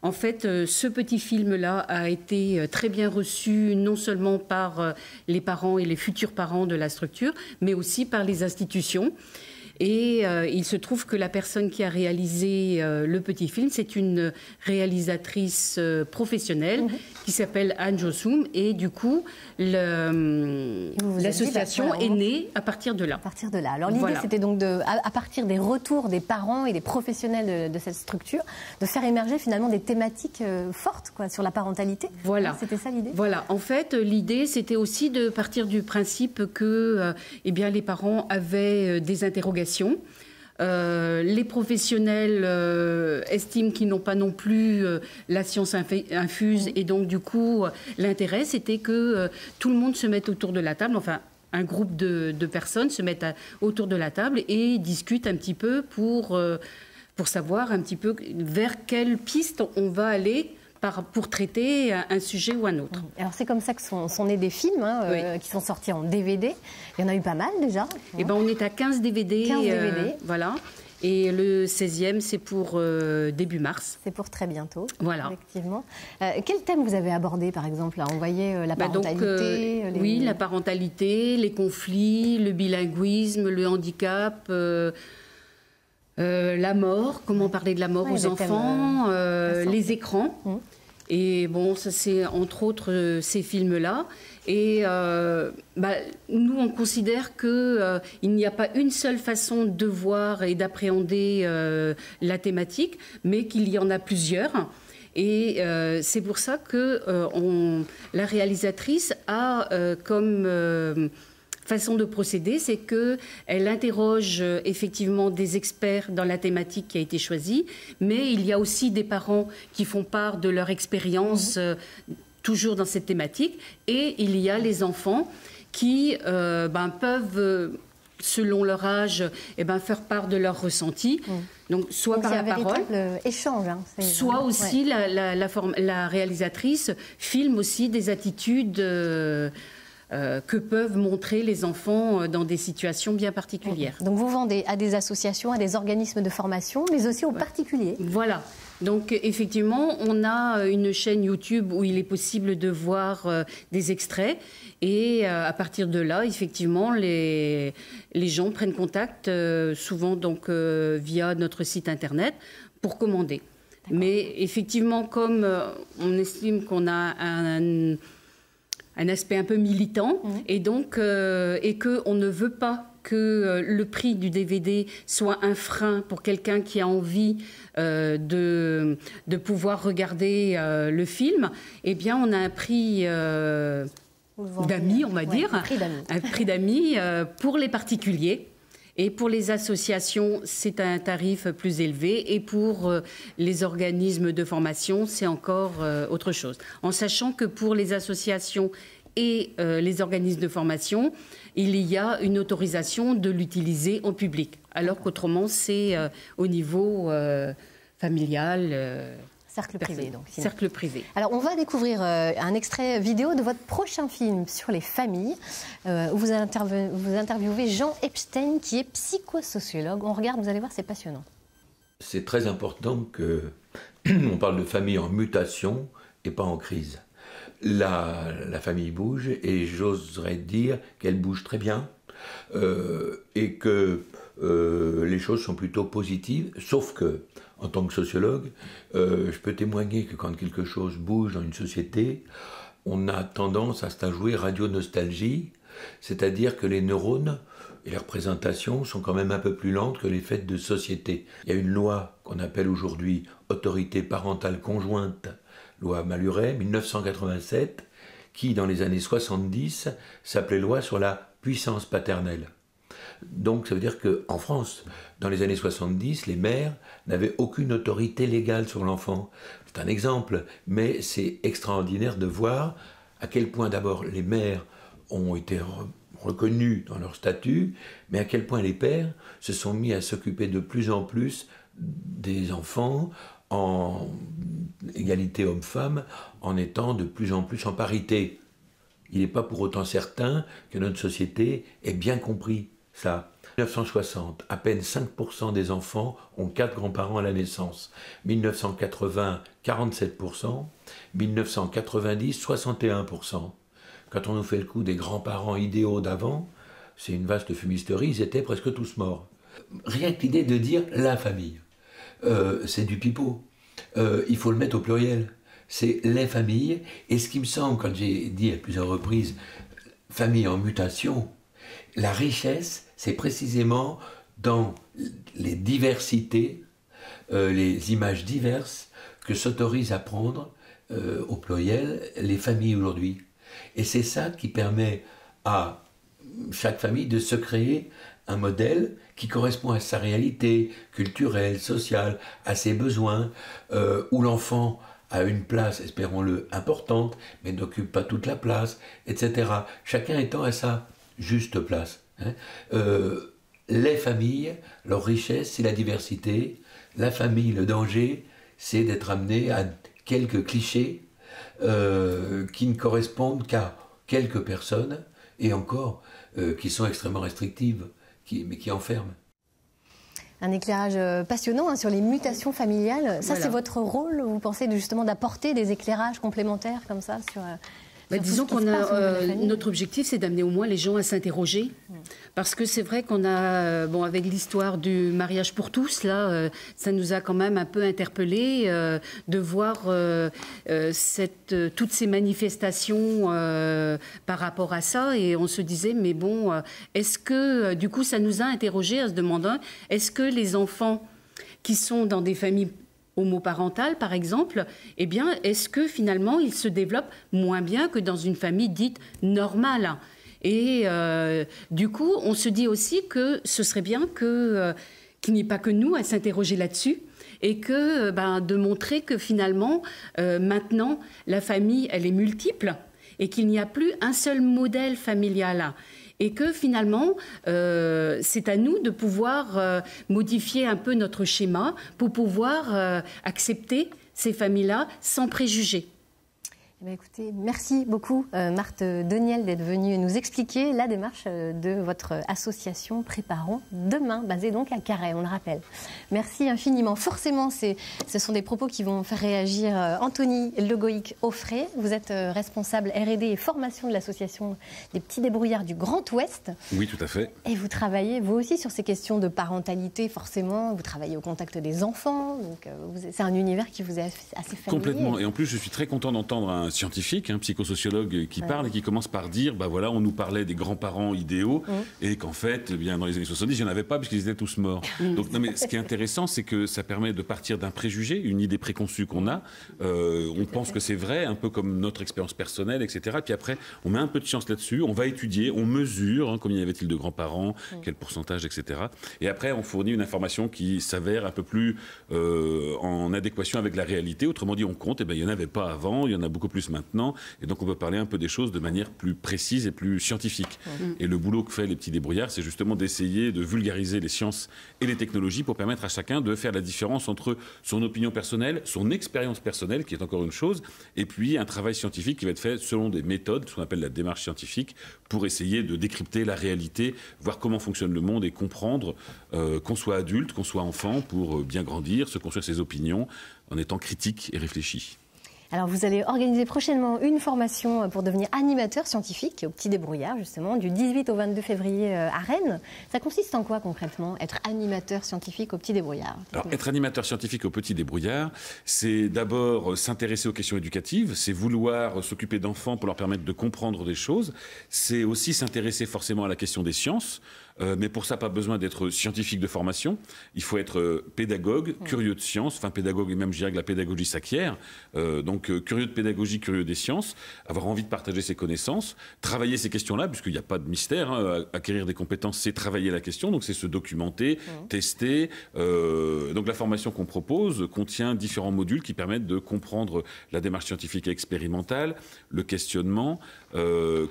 en fait, ce petit film-là a été très bien reçu, non seulement par les parents et les futurs parents de la structure, mais aussi par les institutions. Et il se trouve que la personne qui a réalisé le petit film, c'est une réalisatrice professionnelle qui s'appelle Anne Jossoum. Et du coup, l'association est née à partir de là. À partir de là. Alors l'idée, c'était donc, à partir des retours des parents et des professionnels de cette structure, de faire émerger finalement des thématiques fortes sur la parentalité. Voilà. C'était ça l'idée? Voilà. En fait, l'idée, c'était aussi de partir du principe que les parents avaient des interrogations. Les professionnels estiment qu'ils n'ont pas non plus la science infuse et donc du coup l'intérêt c'était que tout le monde se mette autour de la table, enfin un groupe de personnes se mettent autour de la table et discutent un petit peu pour savoir un petit peu vers quelle piste on va aller pour traiter un sujet ou un autre. Alors c'est comme ça que sont nés des films qui sont sortis en DVD. Il y en a eu pas mal déjà. Eh ben, on est à 15 DVD. 15 DVD. Voilà. Et le 16e, c'est pour début mars. C'est pour très bientôt. Voilà. Effectivement. Quel thème vous avez abordé, par exemple là? On voyait la parentalité. Oui, la parentalité, les conflits, le bilinguisme, le handicap. La mort, comment parler de la mort aux enfants, les écrans. Et bon, ça c'est entre autres ces films-là. Et nous, on considère qu'il n'y a pas une seule façon de voir et d'appréhender la thématique, mais qu'il y en a plusieurs. Et c'est pour ça que la réalisatrice a comme façon de procéder, c'est qu'elle interroge effectivement des experts dans la thématique qui a été choisie, mais il y a aussi des parents qui font part de leur expérience toujours dans cette thématique, et il y a les enfants qui peuvent, selon leur âge, faire part de leurs ressentis. Donc, soit par la parole, échange, hein, soit aussi la réalisatrice filme aussi des attitudes que peuvent montrer les enfants dans des situations bien particulières. Donc vous vendez à des associations, à des organismes de formation, mais aussi aux particuliers. Voilà. Donc effectivement, on a une chaîne YouTube où il est possible de voir des extraits, et à partir de là, effectivement, les gens prennent contact, souvent donc via notre site internet, pour commander. Mais effectivement, comme on estime qu'on a un aspect un peu militant, et donc et qu'on ne veut pas que le prix du DVD soit un frein pour quelqu'un qui a envie de pouvoir regarder le film, eh bien on a un prix d'amis, on va dire, un prix d'amis pour les particuliers. Et pour les associations, c'est un tarif plus élevé. Et pour les organismes de formation, c'est encore autre chose. En sachant que pour les associations et les organismes de formation, il y a une autorisation de l'utiliser en public. Alors qu'autrement, c'est au niveau familial. Cercle privé, donc. Cercle privé. Alors, on va découvrir un extrait vidéo de votre prochain film sur les familles. Vous interviewez Jean Epstein, qui est psychosociologue. On regarde, vous allez voir, c'est passionnant. C'est très important qu'on parle de famille en mutation et pas en crise. La famille bouge, et j'oserais dire qu'elle bouge très bien, et que les choses sont plutôt positives, sauf que, en tant que sociologue, je peux témoigner que quand quelque chose bouge dans une société, on a tendance à se jouer radio-nostalgie, c'est-à-dire que les neurones et les représentations sont quand même un peu plus lentes que les faits de société. Il y a une loi qu'on appelle aujourd'hui autorité parentale conjointe, loi Malhuret, 1987, qui, dans les années 70, s'appelait loi sur la puissance paternelle. Donc ça veut dire qu'en France, dans les années 70, les mères n'avaient aucune autorité légale sur l'enfant. C'est un exemple, mais c'est extraordinaire de voir à quel point d'abord les mères ont été reconnues dans leur statut, mais à quel point les pères se sont mis à s'occuper de plus en plus des enfants en égalité homme-femme, en étant de plus en plus en parité. Il n'est pas pour autant certain que notre société ait bien compris ça. 1960, à peine 5% des enfants ont 4 grands-parents à la naissance. 1980, 47%. 1990, 61%. Quand on nous fait le coup des grands-parents idéaux d'avant, c'est une vaste fumisterie, ils étaient presque tous morts. Rien que l'idée de dire la famille, c'est du pipeau. Il faut le mettre au pluriel. C'est les familles. Et ce qui me semble, quand j'ai dit à plusieurs reprises famille en mutation, la richesse, c'est précisément dans les diversités, les images diverses que s'autorisent à prendre au pluriel les familles aujourd'hui. Et c'est ça qui permet à chaque famille de se créer un modèle qui correspond à sa réalité culturelle, sociale, à ses besoins, où l'enfant a une place, espérons-le, importante, mais n'occupe pas toute la place, etc. Chacun étant à sa juste place. Les familles, leur richesse, c'est la diversité. La famille, le danger, c'est d'être amené à quelques clichés qui ne correspondent qu'à quelques personnes, et encore, qui sont extrêmement restrictives, mais qui enferment. Un éclairage passionnant sur les mutations familiales. Ça, Voilà. c'est votre rôle, vous pensez, justement justement des éclairages complémentaires comme ça sur... Disons qu'on a notre objectif, c'est d'amener au moins les gens à s'interroger, parce que c'est vrai qu'on a, avec l'histoire du mariage pour tous, là, ça nous a quand même un peu interpellés de voir toutes ces manifestations par rapport à ça, et on se disait, mais bon, est-ce que, du coup, ça nous a interrogés en se demandant, est-ce que les enfants qui sont dans des familles homoparentale, par exemple, eh bien, est-ce que finalement, il se développe moins bien que dans une famille dite normale ? Et du coup, on se dit aussi que ce serait bien qu'il n'y ait pas que nous à s'interroger là-dessus. Et que de montrer que finalement, maintenant, la famille, elle est multiple et qu'il n'y a plus un seul modèle familial. Et que finalement, c'est à nous de pouvoir modifier un peu notre schéma pour pouvoir accepter ces familles-là sans préjugés. Eh bien, écoutez, merci beaucoup Marthe Deniel d'être venue nous expliquer la démarche de votre association Préparons Demain, basée donc à Carhaix, on le rappelle. Merci infiniment. Forcément, ce sont des propos qui vont faire réagir Anthony Legoïc-Offray. Vous êtes responsable R&D et formation de l'association des petits débrouillards du Grand Ouest. Oui, tout à fait. Et vous travaillez, vous aussi, sur ces questions de parentalité, forcément. Vous travaillez au contact des enfants. Donc, c'est un univers qui vous est assez familier. Complètement. Et en plus, je suis très content d'entendre un scientifique, un psychosociologue qui parle et qui commence par dire, voilà, on nous parlait des grands-parents idéaux et qu'en fait, dans les années 70, il n'y en avait pas puisqu'ils étaient tous morts. Donc, non, mais ce qui est intéressant, c'est que ça permet de partir d'un préjugé, une idée préconçue qu'on a. On pense que c'est vrai, un peu comme notre expérience personnelle, etc. Et puis après, on met un peu de science là-dessus, on va étudier, on mesure, combien y avait-il de grands-parents, quel pourcentage, etc. Et après, on fournit une information qui s'avère un peu plus en adéquation avec la réalité. Autrement dit, on compte, il n'y en avait pas avant, il y en a beaucoup plus maintenant, et donc on peut parler un peu des choses de manière plus précise et plus scientifique. Et le boulot que fait les petits débrouillards, c'est justement d'essayer de vulgariser les sciences et les technologies pour permettre à chacun de faire la différence entre son opinion personnelle, son expérience personnelle, qui est encore une chose, et puis un travail scientifique qui va être fait selon des méthodes, ce qu'on appelle la démarche scientifique, pour essayer de décrypter la réalité, voir comment fonctionne le monde et comprendre qu'on soit adulte, qu'on soit enfant, pour bien grandir, se construire ses opinions en étant critique et réfléchi. Alors, vous allez organiser prochainement une formation pour devenir animateur scientifique au Petit Débrouillard, justement, du 18 au 22 février à Rennes. Ça consiste en quoi, concrètement, être animateur scientifique au Petit Débrouillard? Alors, être animateur scientifique au Petit Débrouillard, c'est d'abord s'intéresser aux questions éducatives, c'est vouloir s'occuper d'enfants pour leur permettre de comprendre des choses, c'est aussi s'intéresser forcément à la question des sciences, mais pour ça, pas besoin d'être scientifique de formation. Il faut être pédagogue, curieux de sciences, enfin pédagogue, et même je dirais que la pédagogie s'acquiert. Donc curieux de pédagogie, curieux des sciences, avoir envie de partager ses connaissances, travailler ces questions-là, puisqu'il n'y a pas de mystère. Acquérir des compétences, c'est travailler la question, donc c'est se documenter, tester. Donc la formation qu'on propose contient différents modules qui permettent de comprendre la démarche scientifique et expérimentale, le questionnement,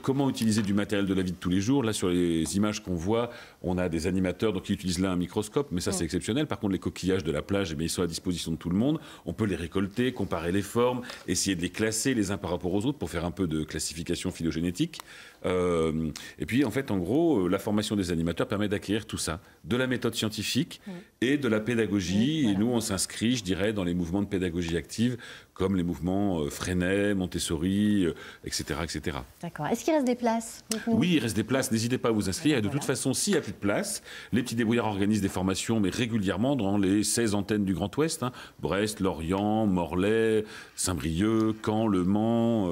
comment utiliser du matériel de la vie de tous les jours. Là, sur les images qu'on voit, on a des animateurs qui utilisent là un microscope, mais ça c'est exceptionnel. Par contre, les coquillages de la plage, ils sont à disposition de tout le monde. On peut les récolter, comparer les formes, essayer de les classer les uns par rapport aux autres pour faire un peu de classification phylogénétique. Et puis, en fait, en gros, la formation des animateurs permet d'acquérir tout ça, de la méthode scientifique et de la pédagogie. Et nous, on s'inscrit, je dirais, dans les mouvements de pédagogie active, comme les mouvements Freinet, Montessori, etc., etc. D'accord. Est-ce qu'il reste des places? Oui, il reste des places. N'hésitez pas à vous inscrire. Et de toute façon, s'il n'y a plus de place, les petits débrouillards organisent des formations, mais régulièrement dans les 16 antennes du Grand Ouest. Brest, Lorient, Morlaix, Saint-Brieuc, Caen, Le Mans,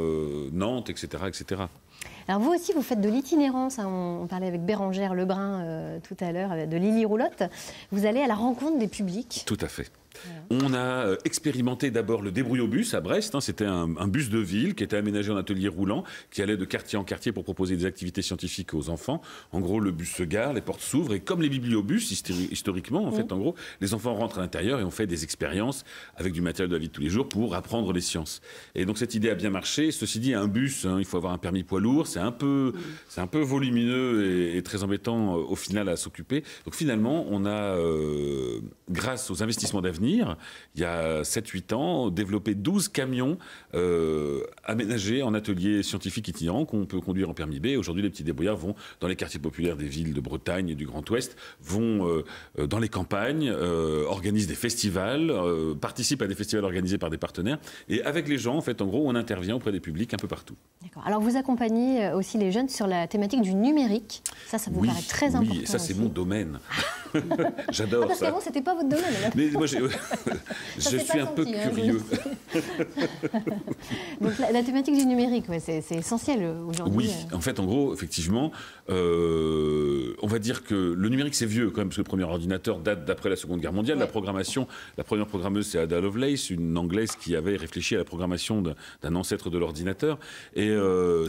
Nantes, etc., etc. Alors vous aussi, vous faites de l'itinérance. On parlait avec Bérangère Lebrun tout à l'heure, de Lily Roulotte. Vous allez à la rencontre des publics. Tout à fait. On a expérimenté d'abord le débrouillobus à Brest. C'était un bus de ville qui était aménagé en atelier roulant, qui allait de quartier en quartier pour proposer des activités scientifiques aux enfants. En gros, le bus se gare, les portes s'ouvrent, et comme les bibliobus, historiquement, en fait, en gros, les enfants rentrent à l'intérieur et on fait des expériences avec du matériel de la vie de tous les jours pour apprendre les sciences. Et donc cette idée a bien marché. Ceci dit, un bus, il faut avoir un permis poids lourd, c'est un peu volumineux et très embêtant au final à s'occuper. Donc finalement, on a, grâce aux investissements d'avenir, il y a 7-8 ans, développé 12 camions aménagés en ateliers scientifiques itinérants qu'on peut conduire en permis B. Aujourd'hui, les petits débrouillards vont dans les quartiers populaires des villes de Bretagne et du Grand Ouest, vont dans les campagnes, organisent des festivals, participent à des festivals organisés par des partenaires. Et avec les gens, en fait, en gros, on intervient auprès des publics un peu partout. D'accord. Alors, vous accompagnez aussi les jeunes sur la thématique du numérique. Ça vous paraît très important. Oui, ça, c'est mon domaine. J'adore parce ça. qu'avant, c'était pas votre domaine. Mais moi, je suis un peu curieux. Donc la thématique du numérique, c'est essentiel aujourd'hui. Oui, en fait, en gros, effectivement, on va dire que le numérique, c'est vieux quand même, parce que le premier ordinateur date d'après la Seconde Guerre mondiale. Ouais. La première programmeuse, c'est Ada Lovelace, une Anglaise qui avait réfléchi à la programmation d'un ancêtre de l'ordinateur. Et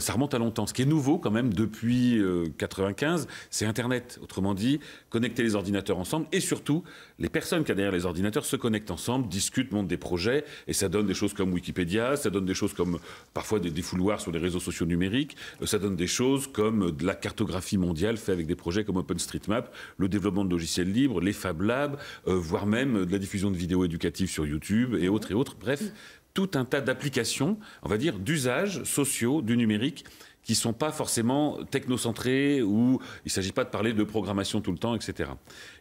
ça remonte à longtemps. Ce qui est nouveau quand même depuis 95, c'est Internet. Autrement dit, connecter les ordinateurs ensemble et surtout, les personnes qui sont derrière les ordinateurs se connectent ensemble, discutent, montent des projets et ça donne des choses comme Wikipédia, ça donne des choses comme parfois des défouloirs sur les réseaux sociaux numériques, ça donne des choses comme de la cartographie mondiale faite avec des projets comme OpenStreetMap, le développement de logiciels libres, les Fab Labs, voire même de la diffusion de vidéos éducatives sur YouTube et autres et autres. Bref, tout un tas d'applications, on va dire, d'usages sociaux du numérique qui ne sont pas forcément technocentrés, où il ne s'agit pas de parler de programmation tout le temps, etc.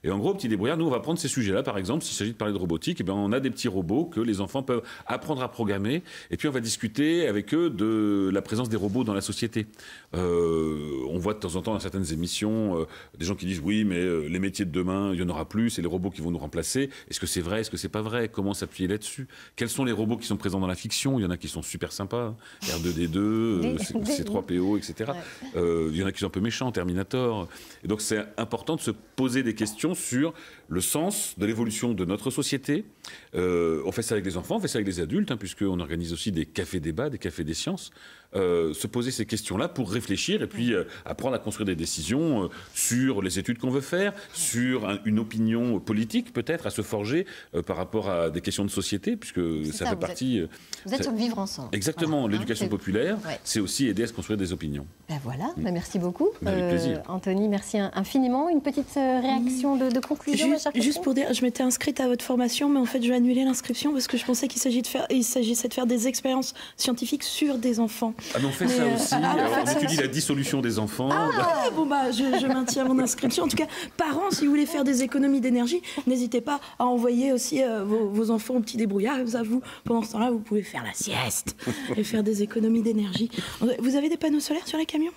Et en gros, Petit Débrouillard, nous, on va prendre ces sujets-là. Par exemple, s'il s'agit de parler de robotique, eh bien, on a des petits robots que les enfants peuvent apprendre à programmer. Et puis, on va discuter avec eux de la présence des robots dans la société. On voit de temps en temps dans certaines émissions des gens qui disent « Oui, mais les métiers de demain, il n'y en aura plus, c'est les robots qui vont nous remplacer. Est-ce que c'est vrai? Est-ce que c'est pas vrai? Comment s'appuyer là-dessus? Quels sont les robots qui sont présents dans la fiction? Il y en a qui sont super sympas. R2D2, C3PO, etc. Il y en a qui sont un peu méchants, Terminator. Et donc, c'est important de se poser des questions sur le sens de l'évolution de notre société. On fait ça avec les enfants, on fait ça avec les adultes, puisqu'on organise aussi des cafés-débats, des cafés des sciences. Se poser ces questions-là pour réfléchir et puis apprendre à construire des décisions sur les études qu'on veut faire, sur une opinion politique peut-être à se forger par rapport à des questions de société, puisque ça fait partie... Vous êtes sur le vivre ensemble. Exactement. Voilà. L'éducation populaire, c'est aussi aider à se construire des opinions. Ben voilà, merci beaucoup. Avec plaisir. Anthony, merci infiniment. Une petite réaction de conclusion, juste pour dire, je m'étais inscrite à votre formation, mais en fait, je vais annuler l'inscription parce que je pensais qu'il s'agissait de faire des expériences scientifiques sur des enfants. Ah, mais on fait ça aussi. On étudie la dissolution des enfants. Je maintiens mon inscription. En tout cas, parents, si vous voulez faire des économies d'énergie, n'hésitez pas à envoyer aussi vos enfants au Petit Débrouillard. Vous, pendant ce temps-là, vous pouvez faire la sieste et faire des économies d'énergie. Vous avez des panneaux solaires sur les camions ?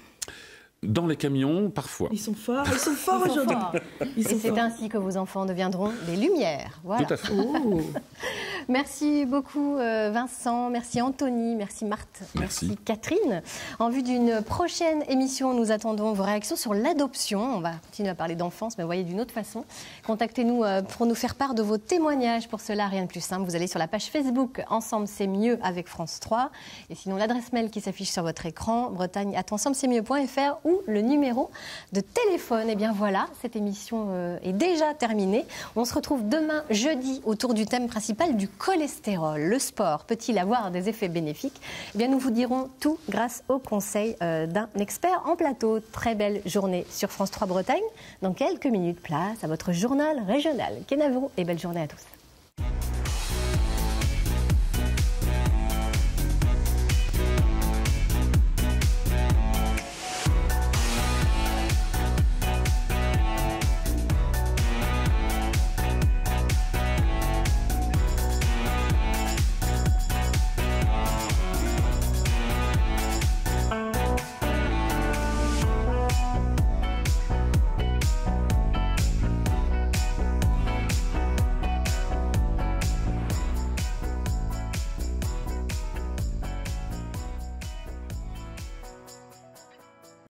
Dans les camions, parfois. Ils sont forts aujourd'hui. Et c'est ainsi que vos enfants deviendront des lumières. Voilà. Tout à fait. Merci beaucoup Vincent, merci Anthony, merci Marthe, merci Catherine. En vue d'une prochaine émission, nous attendons vos réactions sur l'adoption. On va continuer à parler d'enfance, mais vous voyez d'une autre façon. Contactez-nous pour nous faire part de vos témoignages. Pour cela, rien de plus simple. Vous allez sur la page Facebook Ensemble c'est mieux avec France 3. Et sinon, l'adresse mail qui s'affiche sur votre écran, bretagne@ensemblesetmieux.fr ou le numéro de téléphone. Et bien voilà, cette émission est déjà terminée. On se retrouve demain, jeudi, autour du thème principal du cholestérol. Le sport peut-il avoir des effets bénéfiques? Eh bien, nous vous dirons tout grâce au conseil d'un expert en plateau. Très belle journée sur France 3 Bretagne. Dans quelques minutes, place à votre journal régional. Kenavo et belle journée à tous.